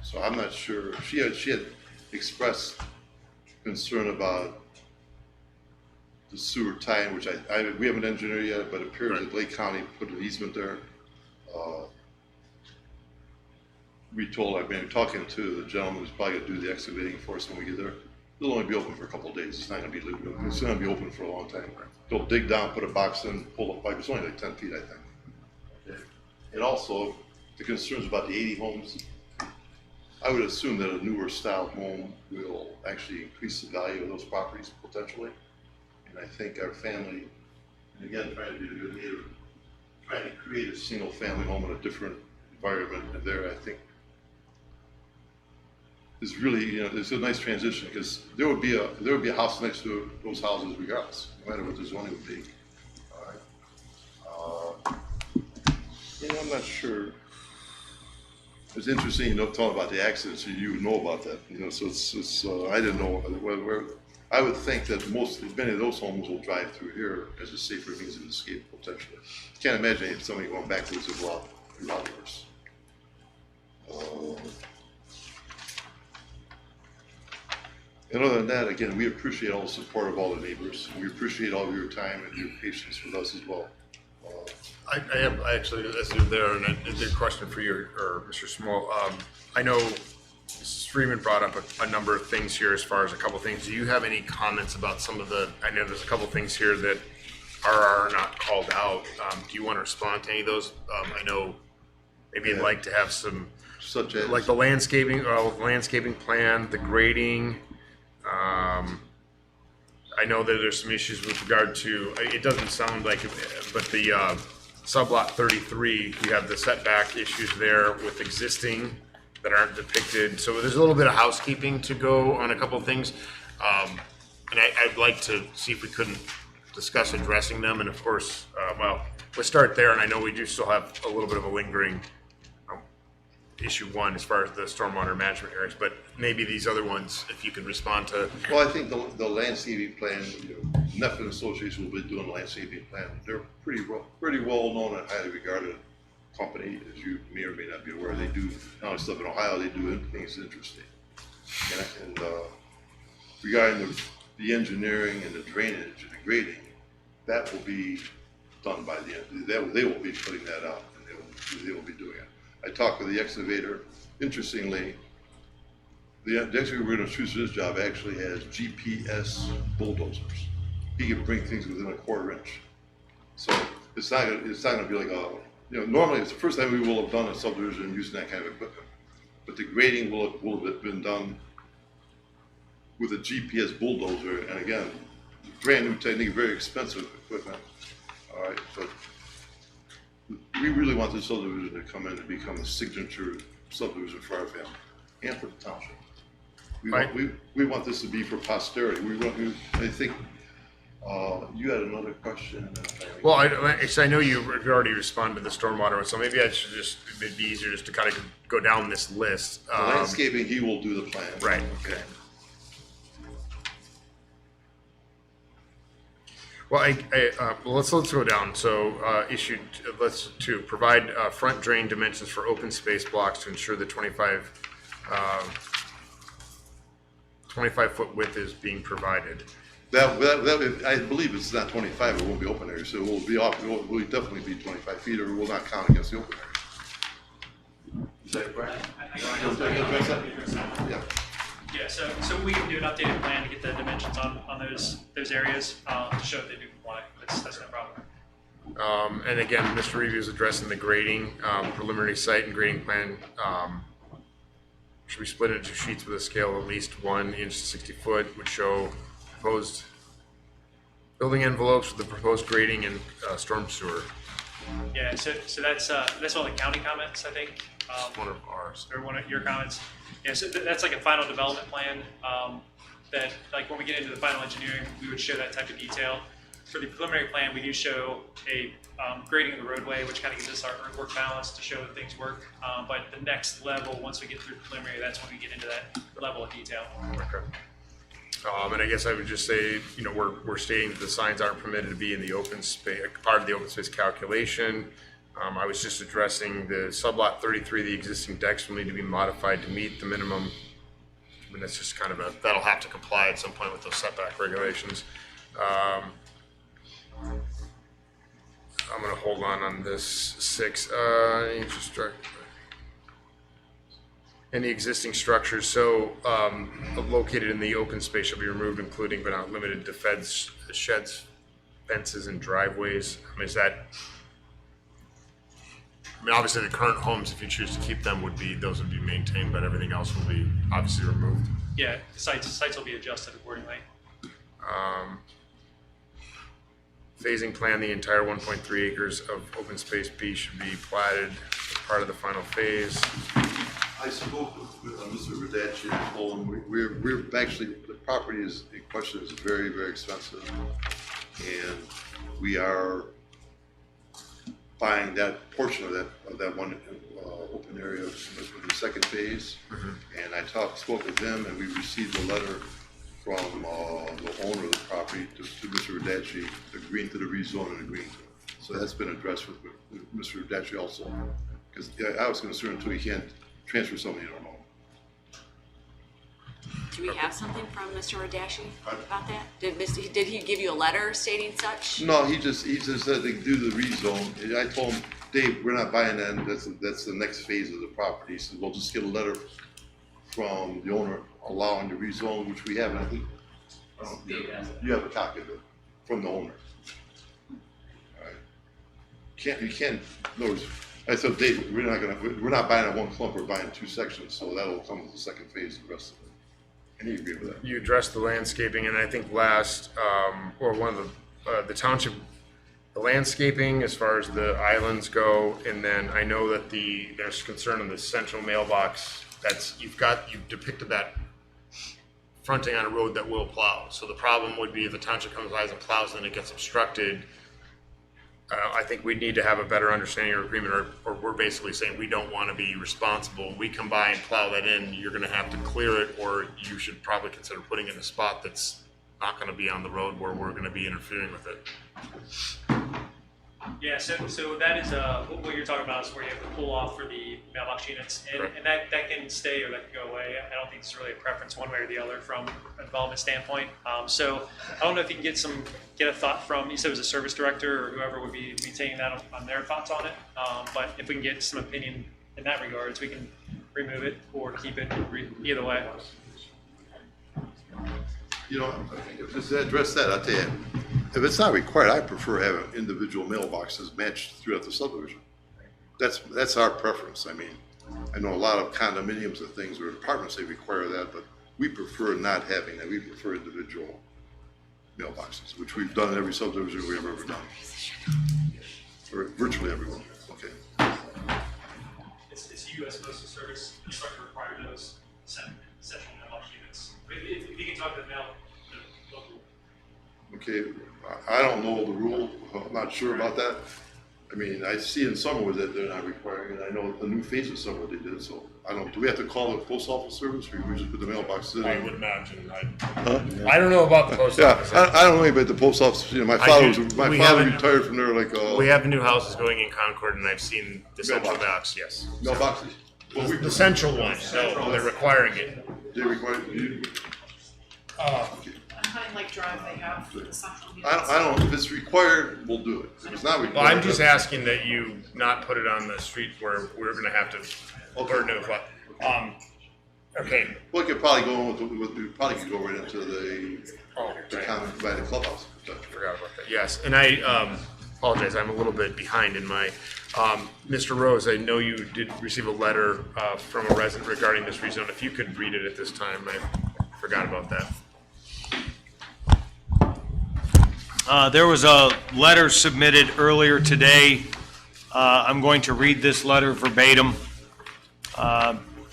So I'm not sure. She had expressed concern about the sewer tie-in, which we haven't engineered yet, but it appears that Lake County put an easement there. I've been talking to the gentleman who's probably going to do the excavating for us when we get there. It'll only be open for a couple of days. It's not going to be lived. It's going to be open for a long time. They'll dig down, put a box in, pull up pipe. It's only like 10 feet, I think. Okay. And also, the concerns about the 80 homes, I would assume that a newer style home will actually increase the value of those properties potentially. And I think our family, and again, trying to be a good neighbor, trying to create a single family home in a different environment there, I think is really, it's a nice transition, because there would be a house next to those houses regardless, no matter what the zoning would be. All right. I'm not sure. It's interesting, talking about the accidents. You would know about that, So it's I didn't know where. I would think that many of those homes will drive through here as a safer means of escape potentially. Can't imagine somebody going backwards a lot worse. And other than that, again, we appreciate all the support of all the neighbors. We appreciate all of your time and your patience with us as well. I actually, as you're there, and a good question for you, or Mr. Small. I know Mrs. Freeman brought up a number of things here as far as a couple of things. Do you have any comments about some of I know there's a couple of things here that are not called out. Do you want to respond to any of those? I know maybe you'd like to have some, such as like the landscaping plan, the grading. I know that there's some issues with regard to, it doesn't sound like it, but the sublot 33, you have the setback issues there with existing that aren't depicted. So there's a little bit of housekeeping to go on a couple of things. And I'd like to see if we couldn't discuss addressing them. And of course, we'll start there. And I know we do still have a little bit of a lingering issue 1 as far as the stormwater management areas, but maybe these other ones, if you could respond to. Well, I think the landscaping plan, Nephin Association will be doing the landscaping plan. They're pretty well known and highly regarded company, as you may or may not be aware. They do not only stuff in Ohio, they do things interesting. And regarding the engineering and the drainage and the grading, that will be done by they will be putting that out, and they will be doing it. I talked with the excavator. Interestingly, the excavator we're going to choose for this job actually has GPS bulldozers. He can bring things within a quarter inch. So it's not going to be like normally it's the first time we will have done a subdivision using that kind of equipment. But the grading will have been done with a GPS bulldozer, and again, brand new technique, very expensive equipment. All right, but we really want this subdivision to come in and become a signature subdivision for our family and for the township. We want this to be for posterity. I think You had another question? Well, I know you've already responded to the stormwater, so maybe I should just, it'd be easier just to kind of go down this list. The landscaping, he will do the plan. Right, okay. Well, well, let's go down. So, issued, to provide front drain dimensions for open space blocks to ensure the 25-foot width is being provided. That, I believe it's not 25, it won't be open area, so it will be off, it will definitely be 25 feet, or it will not count against the open area. Is that correct? Yeah. Yeah, so we can do an updated plan to get the dimensions on those areas to show that they do comply. That's no problem. And again, Mr. Review is addressing the grading, preliminary site and grading plan. Should be split into sheets with a scale of at least 1 inch to 60 foot, would show proposed building envelopes with the proposed grading and storm sewer. Yeah, so that's all the county comments, I think. One of ours. Or one of your comments. Yeah, so that's like a final development plan that, like, when we get into the final engineering, we would show that type of detail. For the preliminary plan, we do show a grading of the roadway, which kind of gives us our earthwork balance to show that things work. But the next level, once we get through preliminary, that's when we get into that level of detail. Okay. And I guess I would just say, you know, we're stating that the signs aren't permitted to be in the open space, part of the open space calculation. I was just addressing the sublot 33, the existing decks will need to be modified to meet the minimum. I mean, that's just kind of that'll have to comply at some point with those setback regulations. I'm gonna hold on this 6, infrastructure. And the existing structures, so located in the open space shall be removed, including but not limited to sheds, fences, and driveways. I mean, obviously the current homes, if you choose to keep them, those would be maintained, but everything else will be obviously removed. Yeah, the sites will be adjusted accordingly. Phasing plan, the entire 1.3 acres of open space B should be platted as part of the final phase. I spoke with Mr. Radacci and told him we're actually, the property in question is very, very expensive. And we are buying that portion of that one open area for the second phase. And I spoke with him, and we received a letter from the owner of the property to Mr. Radacci agreeing to the rezone and agreeing to it. So that's been addressed with Mr. Radacci also. Because I was concerned too, he can't transfer somebody you don't know. Do we have something from Mr. Radacci about that? Did he give you a letter stating such? No, he just said they do the rezone. And I told him, Dave, we're not buying that. That's the next phase of the property. He said, we'll just get a letter from the owner allowing the rezone, which we have. And I think you have a copy of it from the owner. All right. You can't. In other words, I said, Dave, we're not buying it one clump. We're buying 2 sections, so that'll come with the second phase. The rest of it. And he agreed with that. You addressed the landscaping, and I think last, or one of the township, the landscaping as far as the islands go, and then I know that there's concern in the central mailbox. You've depicted that fronting on a road that will plow. So the problem would be if the township comes by and plows, then it gets obstructed. I think we need to have a better understanding or agreement, or we're basically saying we don't want to be responsible. We come by and plow that in, you're going to have to clear it, or you should probably consider putting it in a spot that's not going to be on the road where we're going to be interfering with it. Yeah, so that is what you're talking about is where you have to pull off for the mailbox units, and that can stay or that can go away. I don't think it's really a preference one way or the other from a development standpoint. So I don't know if you can get a thought from, you said it was a service director or whoever would be maintaining that on their thoughts on it. But if we can get some opinion in that regards, we can remove it or keep it either way. You know, just to address that, I'll tell you, if it's not required, I prefer having individual mailboxes matched throughout the subdivision. That's our preference. I mean, I know a lot of condominiums and things or apartments, they require that, but we prefer not having that. We prefer individual mailboxes, which we've done in every subdivision we've ever done. Or virtually everyone. Okay. It's U.S. Postal Service instructor require those central mailbox units. If you can talk to the local Okay, I don't know the rule, I'm not sure about that. I mean, I see in Summerwood that they're not requiring it, I know the new face of Summerwood they did, so I don't, do we have to call the post office service, or we just put the mailboxes in? I would imagine. I don't know about the post Yeah, office. I don't know about the post office, you know, my father do. my We father haven't- retired from there like, We have new houses going in Concord, and I've seen the central Mailbox. box, yes. mailboxes. Well, we, The central one, no, they're requiring it. they require, you, On Hunting Lake Drive, they have the central units. I don't, if it's required, we'll do it. If it's not required. Well, I'm just asking that you not put it on the street where we're gonna have to burden it with, okay. We could probably go in we probably could go right into the Right. common, by the clubhouse. Forgot about that. Yes, and I apologize. I'm a little bit behind in my. Mr. Rose, I know you did receive a letter from a resident regarding this rezone. If you could read it at this time, I forgot about that. There was a letter submitted earlier today. I'm going to read this letter verbatim.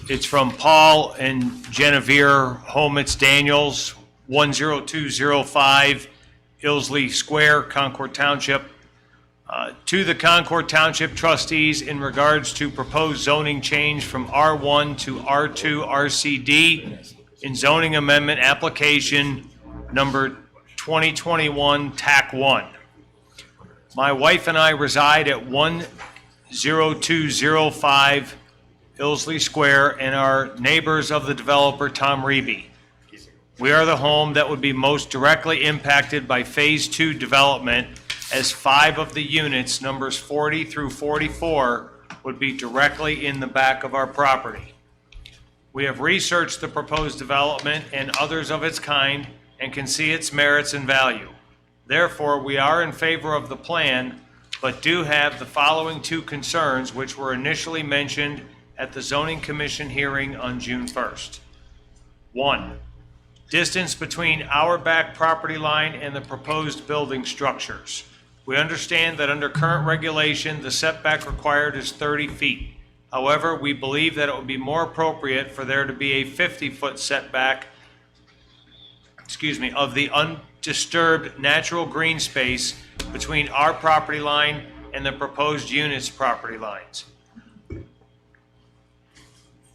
It's from Paul and Genevieve Homitz Daniels, 10205 Ilsley Square, Concord Township. To the Concord Township trustees in regards to proposed zoning change from R1 to R2 RCD in zoning amendment application number 2021 TAC 1. My wife and I reside at 10205 Ilsley Square and are neighbors of the developer Tom Reby. We are the home that would be most directly impacted by Phase 2 development, as 5 of the units, numbers 40 through 44, would be directly in the back of our property. We have researched the proposed development and others of its kind and can see its merits and value. Therefore, we are in favor of the plan, but do have the following 2 concerns which were initially mentioned at the Zoning Commission hearing on June 1st. 1. Distance between our back property line and the proposed building structures. We understand that under current regulation, the setback required is 30 feet. However, we believe that it would be more appropriate for there to be a 50-foot setback, of the undisturbed natural green space between our property line and the proposed unit's property lines.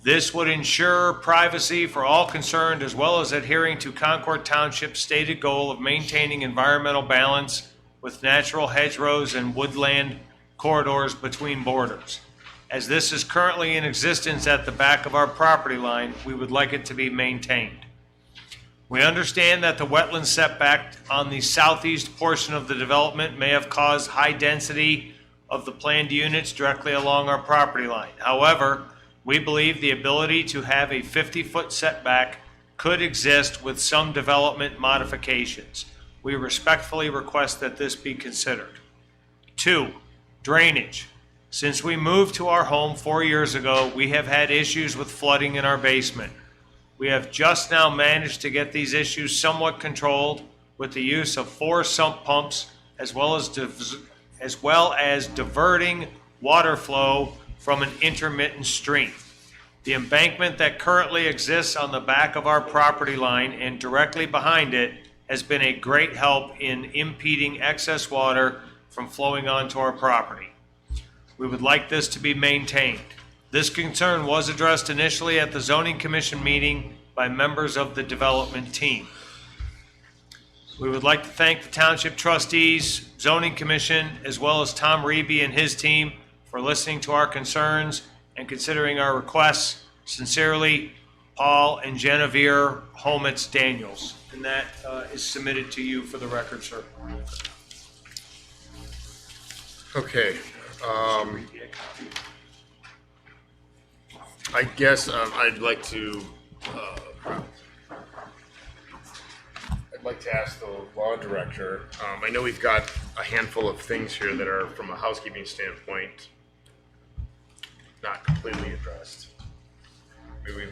This would ensure privacy for all concerned, as well as adhering to Concord Township's stated goal of maintaining environmental balance with natural hedgerows and woodland corridors between borders. As this is currently in existence at the back of our property line, we would like it to be maintained. We understand that the wetland setback on the southeast portion of the development may have caused high density of the planned units directly along our property line. However, we believe the ability to have a 50-foot setback could exist with some development modifications. We respectfully request that this be considered. 2, drainage. Since we moved to our home 4 years ago, we have had issues with flooding in our basement. We have just now managed to get these issues somewhat controlled with the use of 4 sump pumps, as well as diverting water flow from an intermittent stream. The embankment that currently exists on the back of our property line and directly behind it has been a great help in impeding excess water from flowing onto our property. We would like this to be maintained. This concern was addressed initially at the Zoning Commission meeting by members of the development team. We would like to thank the Township Trustees, Zoning Commission, as well as Tom Reby and his team for listening to our concerns and considering our requests. Sincerely, Paul and Genevieve Homitz Daniels. And that is submitted to you for the record, sir. Okay. I guess I'd like to ask the law director. I know we've got a handful of things here that are, from a housekeeping standpoint, not completely addressed.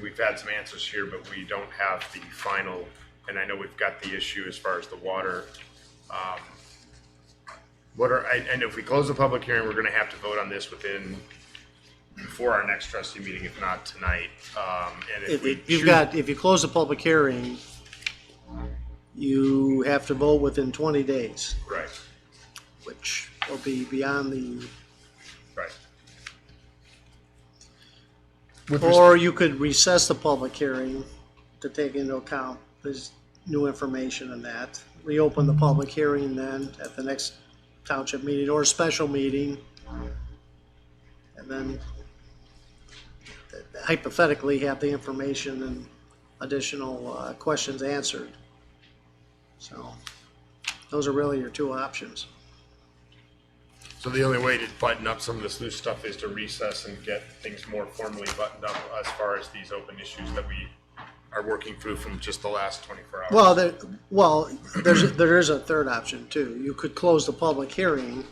We've had some answers here, but we don't have the final, and I know we've got the issue as far as the water. And if we close the public hearing, we're gonna have to vote on this before our next trustee meeting, if not tonight. And if If you close the public hearing, you have to vote within 20 days, Right. which will be beyond the, Right. or you could recess the public hearing to take into account this new information and that. Reopen the public hearing then at the next township meeting or special meeting. And then hypothetically have the information and additional questions answered. So those are really your two options. So the only way to button up some of this loose stuff is to recess and get things more formally buttoned up as far as these open issues that we are working through from just the last 24 hours. There is a third option too. You could close the public hearing,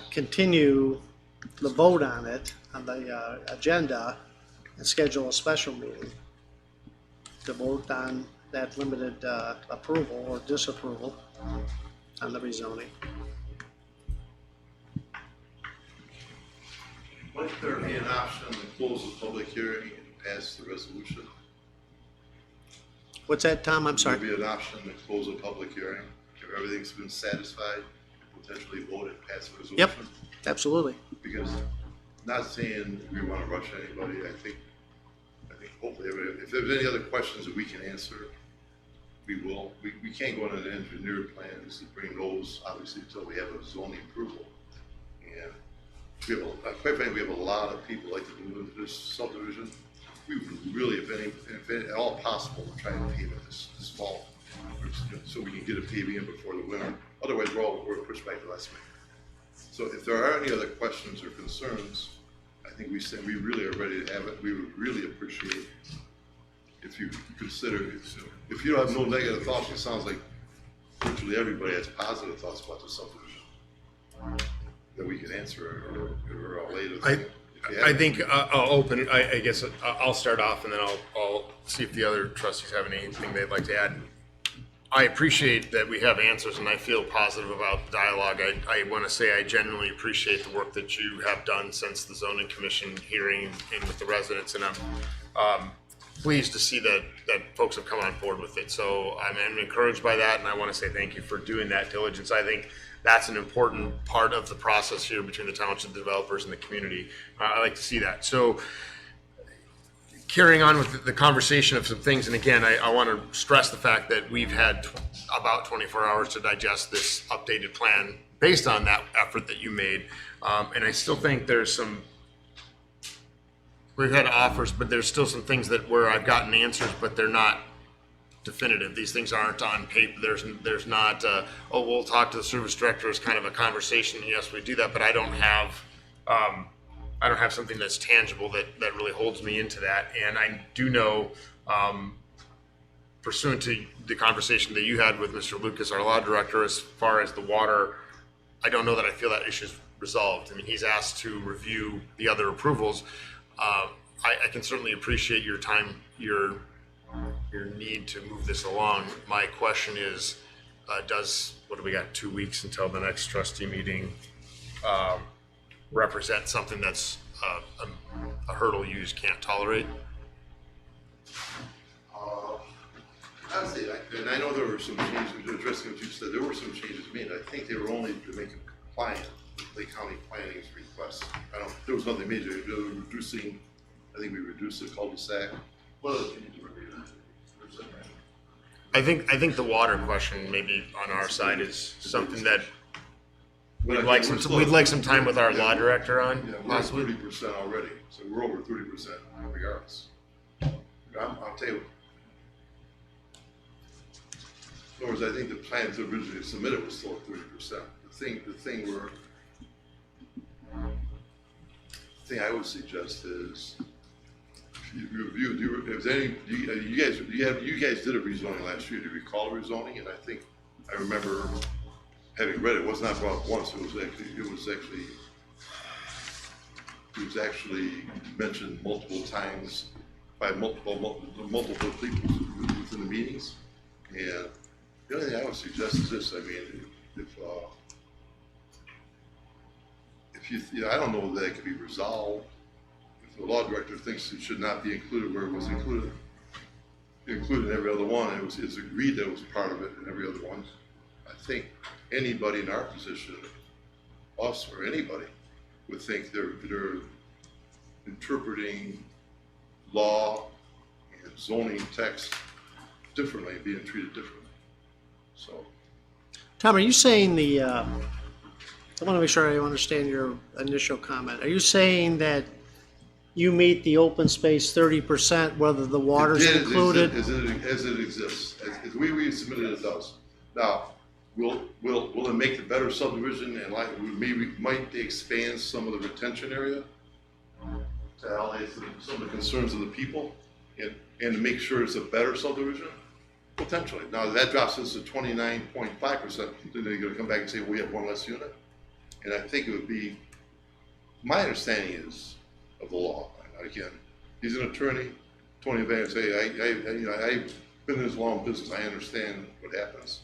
continue the vote on it, on the agenda, and schedule a special meeting to vote on that limited approval or disapproval on the rezoning. Might there be an option to close the public hearing and pass the resolution? What's that, Tom? I'm sorry. Would there be an option to close a public hearing if everything's been satisfied, potentially vote and pass the resolution? Yep, absolutely. Because, not saying we want to rush anybody, I think hopefully, if there's any other questions that we can answer, we will. We can't go on an engineer plans to bring those, obviously, until we have a zoning approval. And we have, quite frankly, we have a lot of people like to move into this subdivision. We would really, if at all possible, try and pave it this fall, so we can get a paving in before the winter. Otherwise, we're pushed back to last May. So if there are any other questions or concerns, I think we said we really are ready to have it. We would really appreciate if you consider, if you have no negative thoughts, it sounds like virtually everybody has positive thoughts about the subdivision that we can answer or later. I think I'll open it. I guess I'll start off and then I'll see if the other trustees have anything they'd like to add. I appreciate that we have answers and I feel positive about the dialogue. I want to say I genuinely appreciate the work that you have done since the zoning commission hearing and with the residents, and I'm pleased to see that folks have come on board with it. So I'm encouraged by that, and I want to say thank you for doing that diligence. I think that's an important part of the process here between the township developers and the community. I like to see that. So carrying on with the conversation of some things, and again, I want to stress the fact that we've had about 24 hours to digest this updated plan based on that effort that you made. And I still think we've had offers, but there's still some things where I've gotten answers, but they're not definitive. These things aren't on paper. There's not, we'll talk to the service director as kind of a conversation. Yes, we do that, but I don't have something that's tangible that really holds me into that. And I do know, pursuant to the conversation that you had with Mr. Lucas, our law director, as far as the water, I don't know that I feel that issue's resolved. I mean, he's asked to review the other approvals. I can certainly appreciate your time, your need to move this along. My question is, what do we got, 2 weeks until the next trustee meeting, represent something that's a hurdle you just can't tolerate? Honestly, and I know there were some changes, addressing what you said, there were some changes made. I think they were only to make it compliant with Lake County Planning's request. There was nothing major. I think we reduced the cul-de-sac. What other changes were made? I think the water question maybe on our side is something that we'd like some time with our law director on. Yeah, we're at 30% already, so we're over 30% regardless. I'll tell you. In other words, I think the plan to originally submitted was still at 30%. The thing I would suggest is, if you review, if any, you guys did a rezoning last year. Do you recall a rezoning? And I think I remember having read it. It was not brought up once. It was actually mentioned multiple times by multiple people within the meetings. And the only thing I would suggest is this. I mean, I don't know that it can be resolved. If the law director thinks it should not be included where it was included, included in every other one, and it's agreed that it was part of it in every other one. I think anybody in our position, us or anybody, would think they're interpreting law and zoning text differently, being treated differently. So, Tom, are you saying I want to make sure I understand your initial comment. Are you saying that you meet the open space 30% whether the water's included? As it exists, as we submitted it does. Now, will it make the better subdivision, and like might they expand some of the retention area to allay some of the concerns of the people and to make sure it's a better subdivision? Potentially. Now, that drops us to 29.5%. Then they're gonna come back and say, we have one less unit. And I think it would be, my understanding is, of the law, again, he's an attorney, Tony Van say, I've been in this long business, I understand what happens.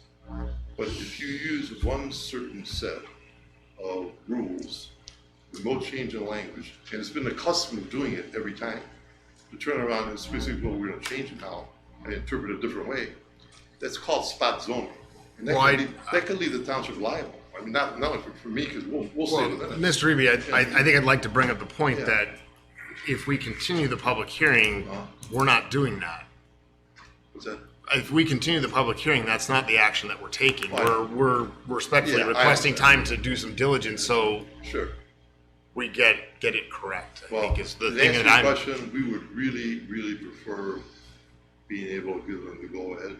But if you use one certain set of rules, with no change in language, and it's been the custom of doing it every time, to turn around and specifically, well, we're gonna change it now, and interpret it a different way, that's called spot zoning. And that could leave the township liable. I mean, not only for me, because we'll stay within it. Mr. Eby, I think I'd like to bring up the point that if we continue the public hearing, we're not doing that. What's that? If we continue the public hearing, that's not the action that we're taking. We're respectfully Yeah, I requesting understand. time to do some diligence so Sure. we get it correct. I Well, think is the to thing answer that your I'm. question, we would really, really prefer being able to give them the go-ahead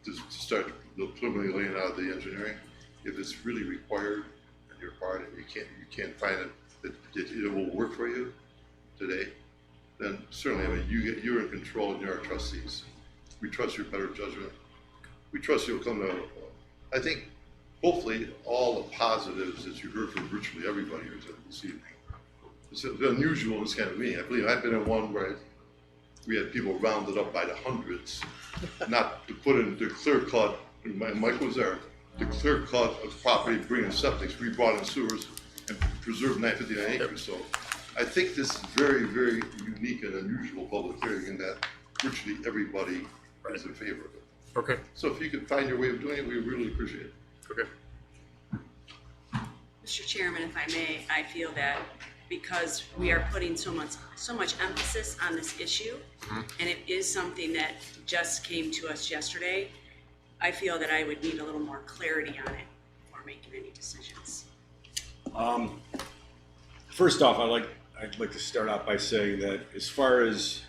to start the preliminary laying out the engineering. If it's really required on your part and you can't find it that it will work for you today, then certainly, I mean, you're in control and you're our trustees. We trust your better judgment. We trust you'll come to, I think, hopefully, all the positives that you heard from virtually everybody here this evening. It's unusual in this kind of meeting. I believe I've been in one where we had people rounded up by the hundreds, not to put in the clear cut, Mike was there, the clear cut of property, bringing septics, we brought in sewers and preserved 959 acres. So I think this is very, very unique and unusual public hearing in that virtually everybody is in favor of it. Okay. So if you could find your way of doing it, we would really appreciate it. Okay. Mr. Chairman, if I may, I feel that because we are putting so much emphasis on this issue, and it is something that just came to us yesterday, I feel that I would need a little more clarity on it before making any decisions. First off, I'd like to start out by saying that as far as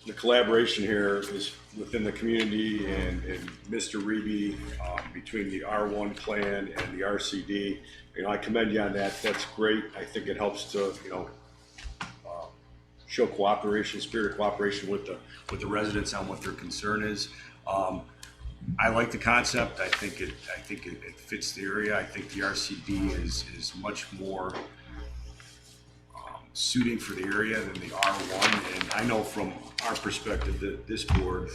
the collaboration here is within the community and Mr. Reby, between the R1 plan and the RCD, I commend you on that. That's great. I think it helps to, show cooperation, spirit of cooperation with the residents on what their concern is. I like the concept. I think it fits the area. I think the RCD is much more suiting for the area than the R1. And I know from our perspective that this board,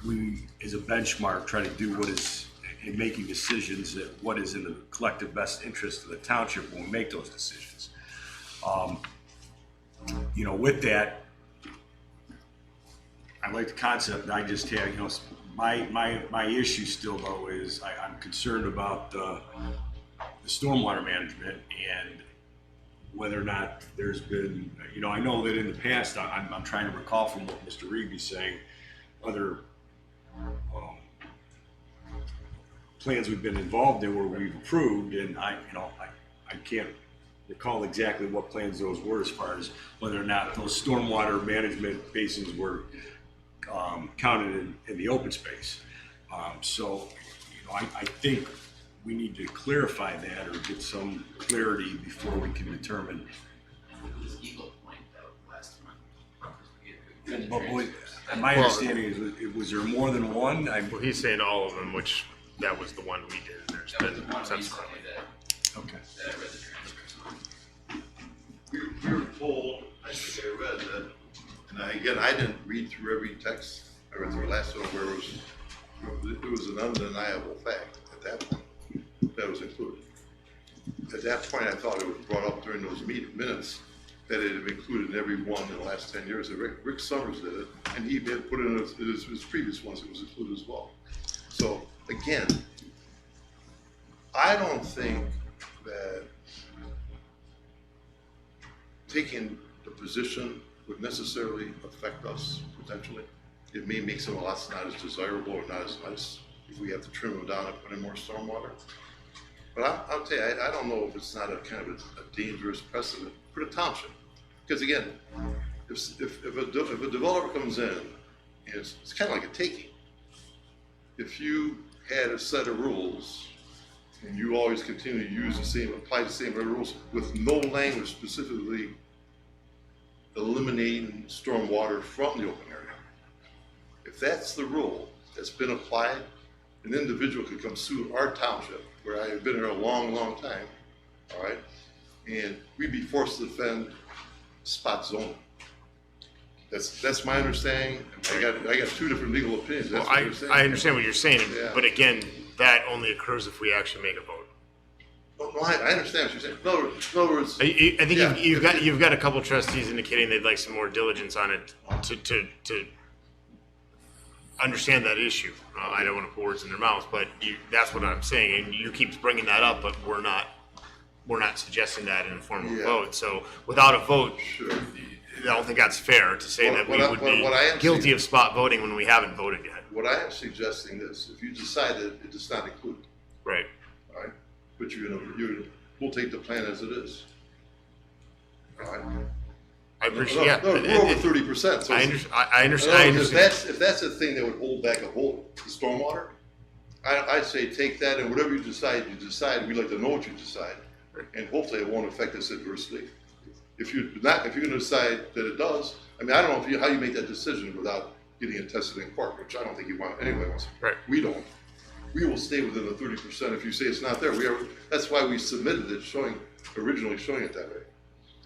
we as a benchmark try to do what is in making decisions that what is in the collective best interest of the township when we make those decisions. With that, I like the concept. I just have, my issue still though is I'm concerned about the stormwater management and whether or not there's been, I know that in the past, I'm trying to recall from what Mr. Reeby's saying, other plans we've been involved in where we've approved, and I can't recall exactly what plans those were as far as whether or not those stormwater management basins were counted in the open space. So I think we need to clarify that or get some clarity before we can determine. But my understanding is, was there more than one? Well, he's saying all of them, which that was the one we did. There's been subsequently. Okay. We were told, I think I read that, and I didn't read through every text. I read through the last one where it was an undeniable fact at that point that was included. At that point, I thought it was brought up during those minutes that it had been included in every one in the last 10 years. Rick Summers did it, and he had put it in his previous ones, it was included as well. So again, I don't think that taking the position would necessarily affect us potentially. It may make some lots not as desirable or not as nice if we have to trim them down and put in more stormwater. But I'll tell you, I don't know if it's not a kind of a dangerous precedent for the township. Because again, if a developer comes in, and it's kind of like a taking. If you had a set of rules and you always continue to use apply the same rules with no language specifically eliminating stormwater from the open area. If that's the rule that's been applied, an individual could come sue our township, where I have been here a long, long time, all right? And we'd be forced to defend spot zoning. That's my understanding. I got two different legal opinions. That's what they're saying. I understand what you're saying, Yeah. but again, that only occurs if we actually make a vote. No, I understand what you're saying. In other words, I think yeah, you've got a couple trustees indicating they'd like some more diligence on it to understand that issue. I don't want to put words in their mouths, but that's what I'm saying, and you keep bringing that up, but we're not suggesting that in the form of a vote. So without a vote, sure. I don't think that's fair to say that we would be guilty of spot voting when we haven't voted yet. What I am suggesting is, if you decide that it is not included, Right. all right, but we'll take the plan as it is. All right. I appreciate. Yeah. No, we're over 30%. So I understand. If that's a thing that would hold back the stormwater, I say take that, and whatever you decide. We'd like to know what you decide, and hopefully it won't affect us adversely. If you're going to decide that it does, I mean, I don't know how you make that decision without getting it tested in court, which I don't think you want anyway. Right. We don't. We will stay within the 30% if you say it's not there. That's why we submitted it originally showing it that way.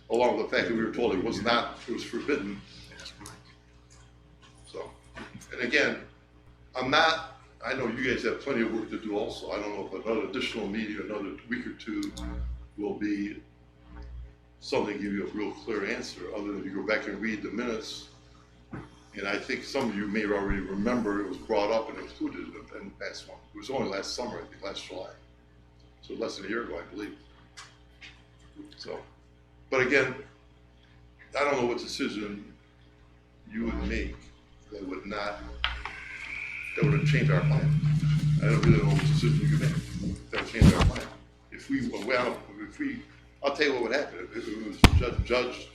Along with the fact that we were told it was forbidden. So, and again, I know you guys have plenty of work to do also. I don't know if another additional meeting, another week or two will be something to give you a real clear answer, other than if you go back and read the minutes. And I think some of you may already remember it was brought up and included in the past one. It was only last summer, I think, last July. So less than a year ago, I believe. So, but again, I don't know what decision you would make that would have changed our plan. I don't really know what decision you could make that would change our plan. I'll tell you what would happen if it was judged.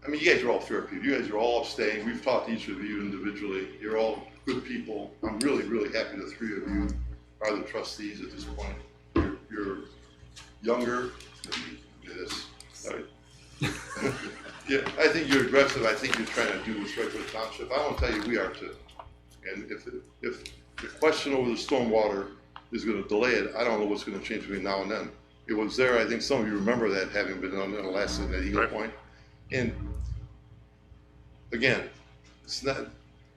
I mean, you guys are all fair people. You guys are all abstaining. We've talked to each of you individually. You're all good people. I'm really, really happy the three of you are the trustees at this point. You're younger. Yes. Right. Yeah, I think you're aggressive. I think you're trying to do what's right for the township. I want to tell you, we are too. And if the question over the stormwater is going to delay it, I don't know what's going to change between now and then. It was there. I think some of you remember that, having been on the last thing at Eagle Point. And again, it's not,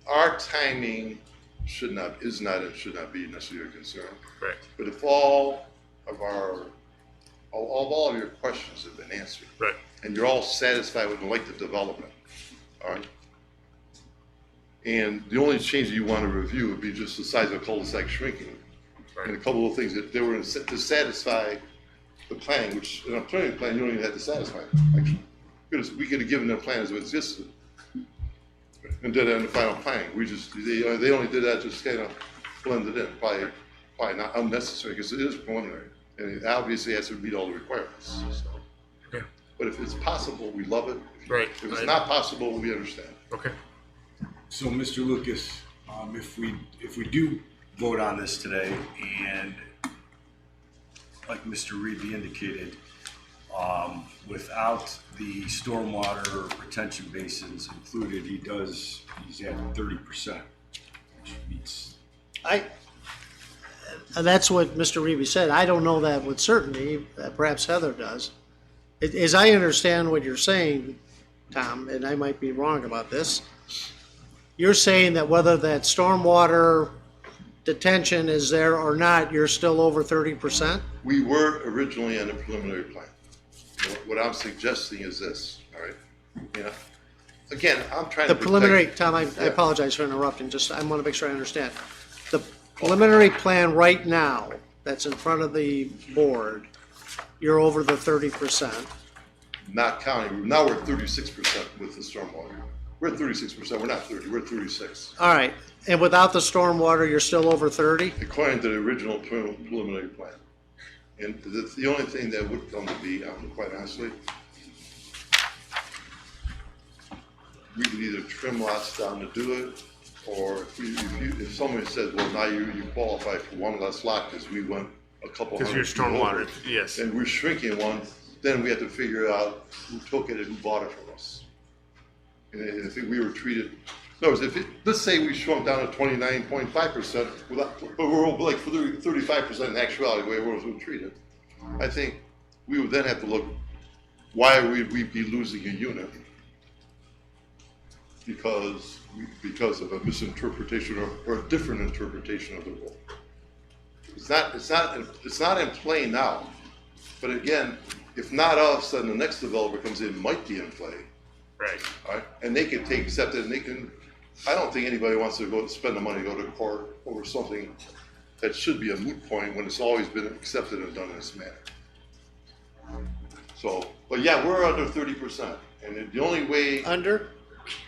our timing is not and should not be necessarily a concern. Right. But if all of your questions have been answered, right, and you're all satisfied with and like the development, all right, and the only change that you want to review would be just the size of the cul-de-sac shrinking, right, and a couple of things that they were to satisfy the plan, which in a planning plan you don't even have to satisfy it, actually. Because we could have given them a plan as it existed and did it in the final plan. They only did that just kind of blended in, probably not unnecessary, because it is preliminary, and it obviously has to meet all the requirements. So. Okay. But if it's possible, we love it. Right. If it's not possible, we understand. Okay. So, Mr. Lucas, if we do vote on this today, and like Mr. Reeve indicated, without the stormwater retention basins included, he's at 30%, which means. That's what Mr. Reeve said. I don't know that with certainty. Perhaps Heather does. As I understand what you're saying, Tom, and I might be wrong about this, you're saying that whether that stormwater detention is there or not, you're still over 30%? We were originally on a preliminary plan. What I'm suggesting is this, all right? You know, again, I'm trying The to preliminary, protect. Tom, I Yeah. apologize for interrupting, just, I want to make sure I understand. The preliminary plan right now, that's in front of the board, you're over the 30%. Not counting, now we're at 36% with the stormwater. We're at 36%, we're not 30, we're at 36. All right, and without the stormwater, you're still over 30? According to the original preliminary plan. And the only thing that would come to be, quite honestly, we could either trim lots down to do it, or if somebody says, well, now you qualify for one less lot because we went a couple Because hundred your feet stormwater, over, yes. and we're shrinking one, then we have to figure out who took it and who bought it from us. And I think we were treated, in other words, let's say we shrunk down to 29.5%, but we're like 35% in actuality, the way we were treated. I think we would then have to look, why would we be losing a unit? Because of a misinterpretation or a different interpretation of the rule. It's not in play now. But again, if not us, then the next developer comes in, might be in play. Right. All right, and they can accept it, and they can, I don't think anybody wants to go spend the money to go to court over something that should be a moot point when it's always been accepted and done in this manner. So, but yeah, we're under 30%, and the only way. Under?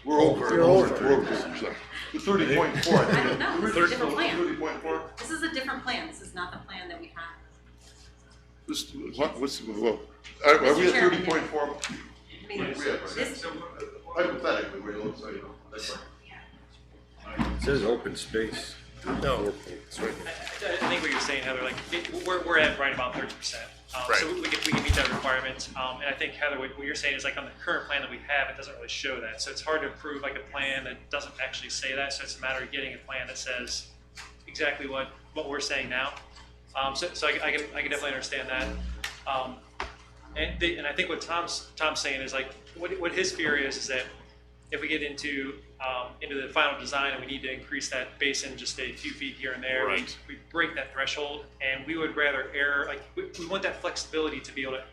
We're over. You're over. We're over 30%. The 30.4, I think. I don't know, this is a different plan. 30.4? This is a different plan. This is not the plan that we have. Are we Mr. at Chairman, 30.4? I mean, this, Hypothetically, where it looks like, It says open space. No, that's right. I think what you're saying, Heather, like, we're at right about 30%. So we can meet that requirement. And I think, Heather, what you're saying is like on the current plan that we have, it doesn't really show that. So it's hard to approve like a plan that doesn't actually say that. So it's a matter of getting a plan that says exactly what we're saying now. So I can definitely understand that. And I think what Tom's saying is like, what his fear is that if we get into the final design and we need to increase that basin just a few feet here and there, Right. we break that threshold, and we would rather err, like we want that flexibility to be able to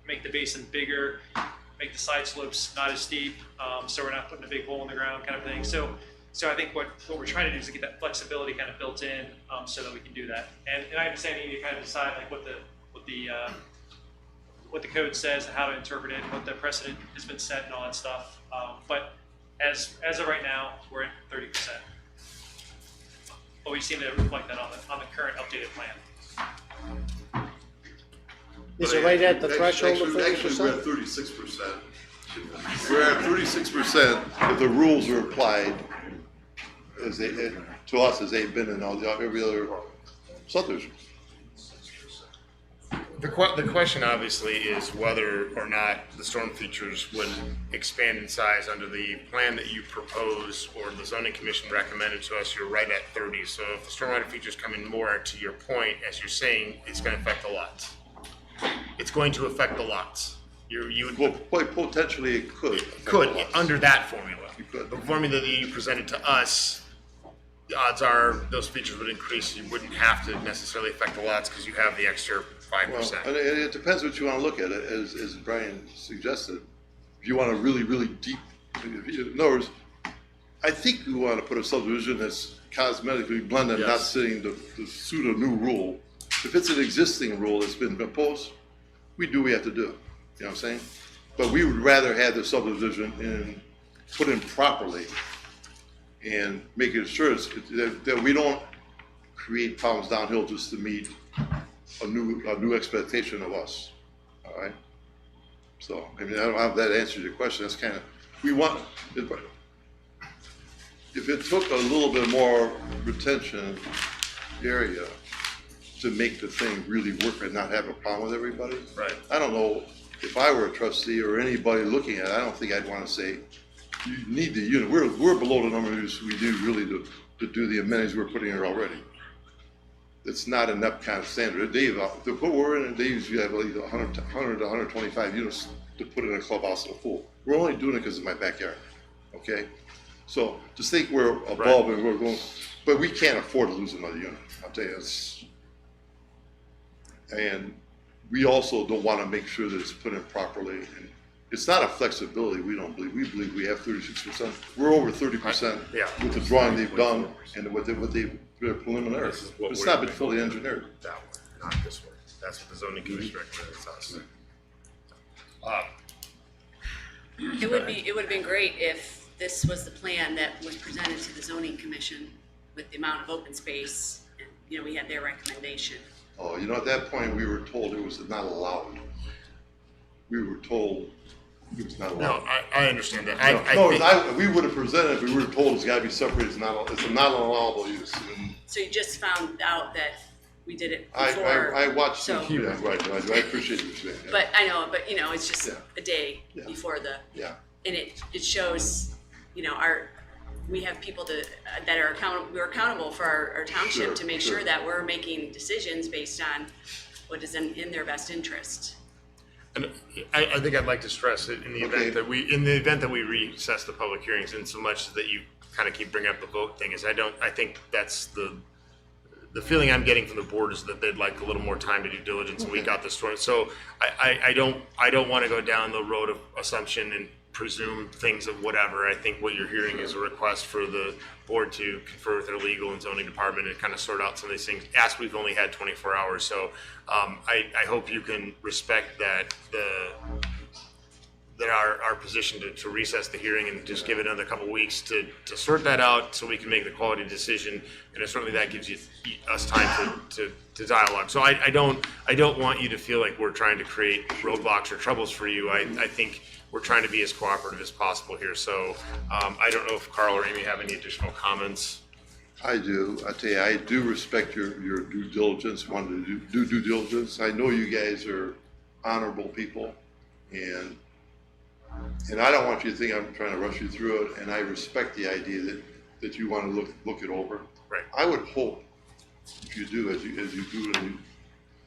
make the basin bigger, make the side slopes not as steep, so we're not putting a big hole in the ground kind of thing. So I think what we're trying to do is to get that flexibility kind of built in, so that we can do that. And I understand you need to kind of decide like what the code says and how to interpret it, and what the precedent has been set and all that stuff. But as of right now, we're at 30%. But we seem to reflect that on the current updated plan. Is it right at the threshold of Actually, we're 30%? at 36%. We're at 36% if the rules are applied as to us as they've been in every other subdivision. The question obviously is whether or not the storm features would expand in size under the plan that you propose or the zoning commission recommended to us. You're right at 30. So if the stormwater features come in more, to your point, as you're saying, it's going to affect the lots. It's going to affect the lots. Well, potentially it could. Could under that formula. You could. The formula that you presented to us, the odds are those features would increase. You wouldn't have to necessarily affect the lots because you have the extra 5%. Well, and it depends what you want to look at it, as Brian suggested. If you want a really, really deep, in other words, I think we want to put a subdivision that's cosmetically blended, not sitting to suit a new rule. If it's an existing rule that's been imposed, we do what we have to do. You know what I'm saying? But we would rather have the subdivision put in properly and making sure that we don't create problems downhill just to meet a new expectation of us. All right. So I mean, I don't know if that answers your question. That's kind of if it took a little bit more retention area to make the thing really work and not have a problem with everybody. Right. I don't know if I were a trustee or anybody looking at it. I don't think I'd want to say you need the unit. We're below the numbers we do really to do the amenities we're putting here already. It's not an up kind of standard. The put we're in, they usually have like 100 to 125 units to put in a clubhouse and a pool. We're only doing it because of my backyard. Okay, so just think we're above and we're going, but we can't afford to lose another unit. I'll tell you, we also don't want to make sure that it's put in properly. And it's not a flexibility, we don't believe. We believe we have 36%. We're over 30% Yeah. with the drawing they've done and with their preliminary. This is what It's we're not been doing. fully engineered. That way, not this way. That's what the zoning commission recommended to us. It would have been great if this was the plan that was presented to the zoning commission with the amount of open space, and, you know, we had their recommendation. Oh, you know, at that point, we were told it was not allowed. We were told it was not No, allowed. I understand that. I think, We would have presented if we were told it's gotta be separated, it's a not allowable use. And So you just found out that we did it I before. watched, so- yeah, right, I appreciate you saying that. But I know, but you know, it's just Yeah. a day Yeah. before the, Yeah, and it shows, you know, we have people that are we're accountable for our township Sure, to make sure. sure that we're making decisions based on what is in their best interest. and I think I'd like to stress it in the Okay. event that we recess the public hearings, in so much that you kind of keep bringing up the vote thing, is I think that's the feeling I'm getting from the board is that they'd like a little more time to do diligence, and we got this sorted. So I don't want to go down the road of assumption and presume things of whatever. I think what you're hearing is a request for the board to confer with their legal and zoning department and kind of sort out some of these things, as we've only had 24 hours. So I hope you can respect that our position to recess the hearing and just give it another couple of weeks to sort that out, so we can make the quality decision. And certainly that gives us time to dialogue. So I don't want you to feel like we're trying to create roadblocks or troubles for you. I think we're trying to be as cooperative as possible here. So I don't know if Carl or Amy have any additional comments. I do. I tell you, I do respect your due diligence, wanting to do due diligence. I know you guys are honorable people, and I don't want you to think I'm trying to rush you through it, and I respect the idea that you want to look it over. Right. I would hope, if you do, as you do, and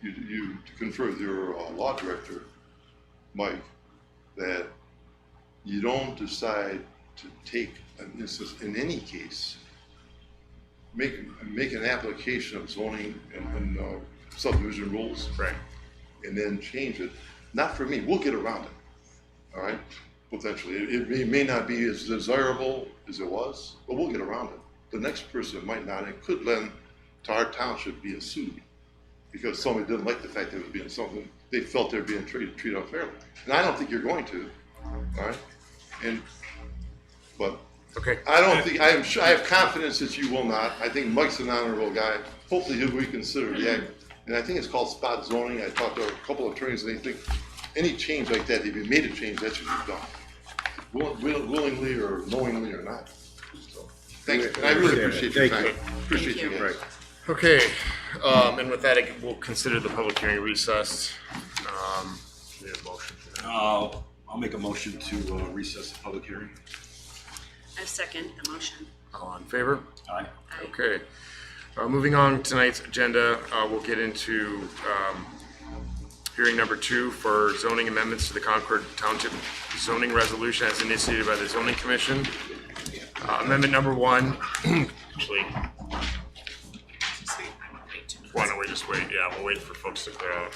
you confer with your law director, Mike, that you don't decide to take an instance, in any case, make an application of zoning and subdivision rules. Right. And then change it. Not for me, we'll get around it, all right? Potentially, it may not be as desirable as it was, but we'll get around it. The next person might not, and could lend to our township being sued because somebody didn't like the fact that it was being something, they felt they were being treated unfairly. And I don't think you're going to, all right? But Okay. I don't think, I have confidence that you will not. I think Mike's an honorable guy. Hopefully he'll reconsider the act. And I think it's called spot zoning. I talked to a couple of attorneys and they think any change like that, if you made a change, that should be done. Willingly or knowingly or not. So, thanks. And I really appreciate your time. Appreciate you guys. Okay, and with that, we'll consider the public hearing recessed. We have a motion for that. I'll make a motion to recess the public hearing. I second the motion. All in favor? Aye. Okay. Moving on tonight's agenda, we'll get into hearing number 2 for zoning amendments to the Concord Township zoning resolution as initiated by the zoning commission. Amendment number 1, actually, why don't we just wait? Yeah, we'll wait for folks to clear out.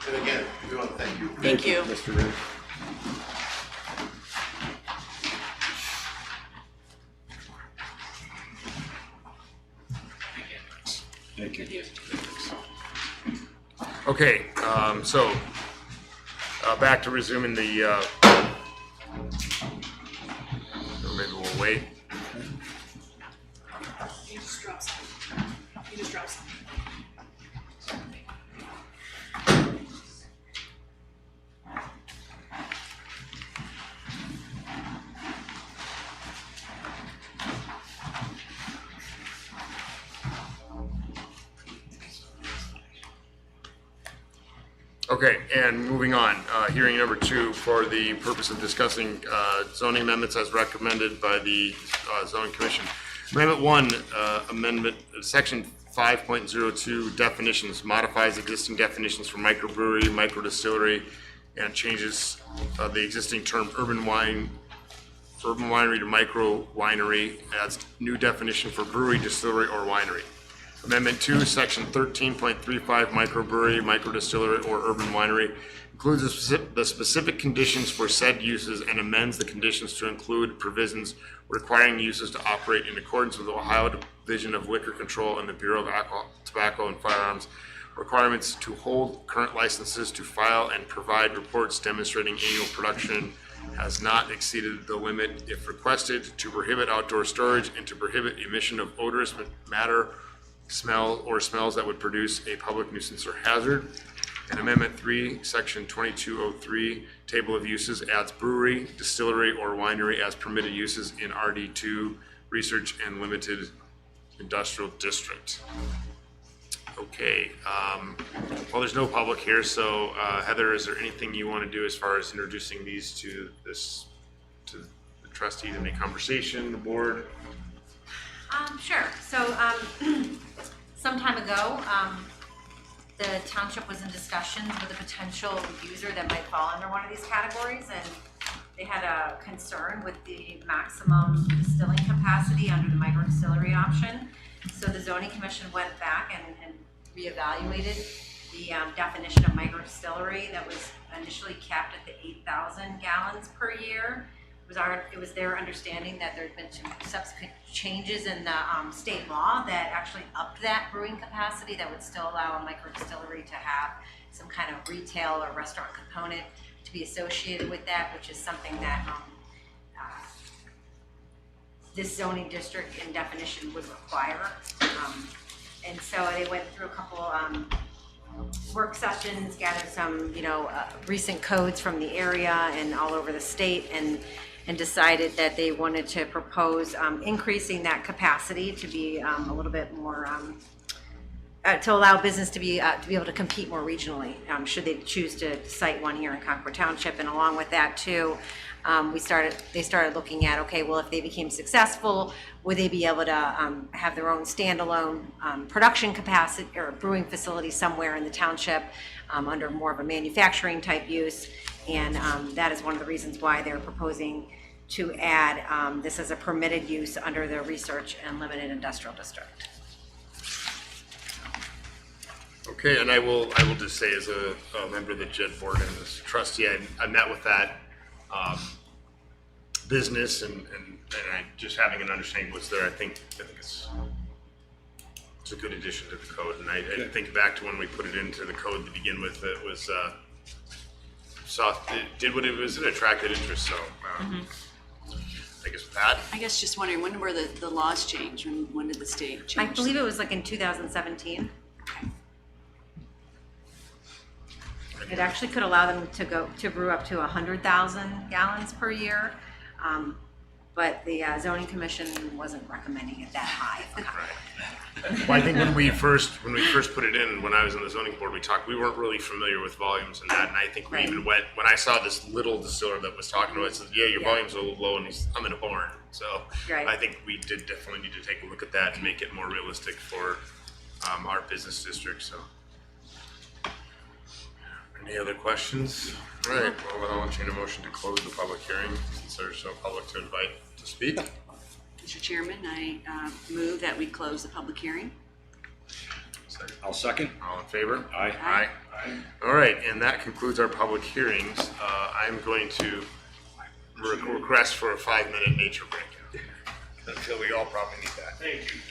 And again, we want to thank you. Thank you. Mr. Ray. Thank you. Okay, so back to resuming the, maybe we'll wait. You just drop something. You just drop something. Okay, and moving on, hearing number 2 for the purpose of discussing zoning amendments as recommended by the zoning commission. Amendment 1, amendment, section 5.02 definitions, modifies existing definitions for microbrewery, microdistillery, and changes the existing term urban winery to micro winery, adds new definition for brewery, distillery, or winery. Amendment 2, Section 13.35, microbrewery, microdistillery, or urban winery, includes the specific conditions for said uses and amends the conditions to include provisions requiring uses to operate in accordance with the Ohio Division of Liquor Control and the Bureau of Alcohol, Tobacco, and Firearms, requirements to hold current licenses, to file and provide reports demonstrating annual production has not exceeded the limit if requested, to prohibit outdoor storage, and to prohibit emission of odorous matter, smells that would produce a public nuisance or hazard. And Amendment 3, Section 2203, Table of Uses, adds brewery, distillery, or winery as permitted uses in RD2 Research and Limited Industrial District. Okay, well, there's no public here, so Heather, is there anything you want to do as far as introducing these to the trustees? Any conversation, the board? Sure. So, some time ago, the township was in discussions with a potential user that might fall under one of these categories, and they had a concern with the maximum distilling capacity under the micro distillery option. So the zoning commission went back and reevaluated the definition of micro distillery that was initially capped at the 8,000 gallons per year. It was their understanding that there had been some subsequent changes in the state law that actually upped that brewing capacity that would still allow a micro distillery to have some kind of retail or restaurant component to be associated with that, which is something that this zoning district and definition would require. And so they went through a couple work sessions, gathered some, recent codes from the area and all over the state, and decided that they wanted to propose increasing that capacity to be a little bit more, to allow business to be able to compete more regionally, should they choose to cite one here in Concord Township. And along with that too, they started looking at, okay, well, if they became successful, would they be able to have their own standalone production capacity or brewing facility somewhere in the township under more of a manufacturing type use. And that is one of the reasons why they're proposing to add this as a permitted use under the Research and Limited Industrial District. Okay, and I will just say, as a member of the JED board and as a trustee, I met with that business, and I just having an understanding what's there. I think it's a good addition to the code, and I think back to when we put it into the code to begin with. It was it did what it was, it attracted interest. So I guess with that, I guess just wondering, when were the laws changed? When did the state change? I believe it was like in 2017. It actually could allow them to brew up to 100,000 gallons per year, but the zoning commission wasn't recommending it that high. well, I think when we first put it in, when I was on the zoning board, we weren't really familiar with volumes and that, and I think we even went, when I saw this little distiller that was talking to us, said, yeah, your volume's a little low, and I'm in a barn. So I think we did definitely need to take a look at that and make it more realistic for our business district. So. Any other questions? All right, well, then I'll entertain a motion to close the public hearing since there's no public to invite to speak. Mr. Chairman, I move that we close the public hearing. I'll second. All in favor? Aye. Aye. All right, and that concludes our public hearings. I'm going to request for a 5-minute nature break. I feel we all probably need that. Thank you.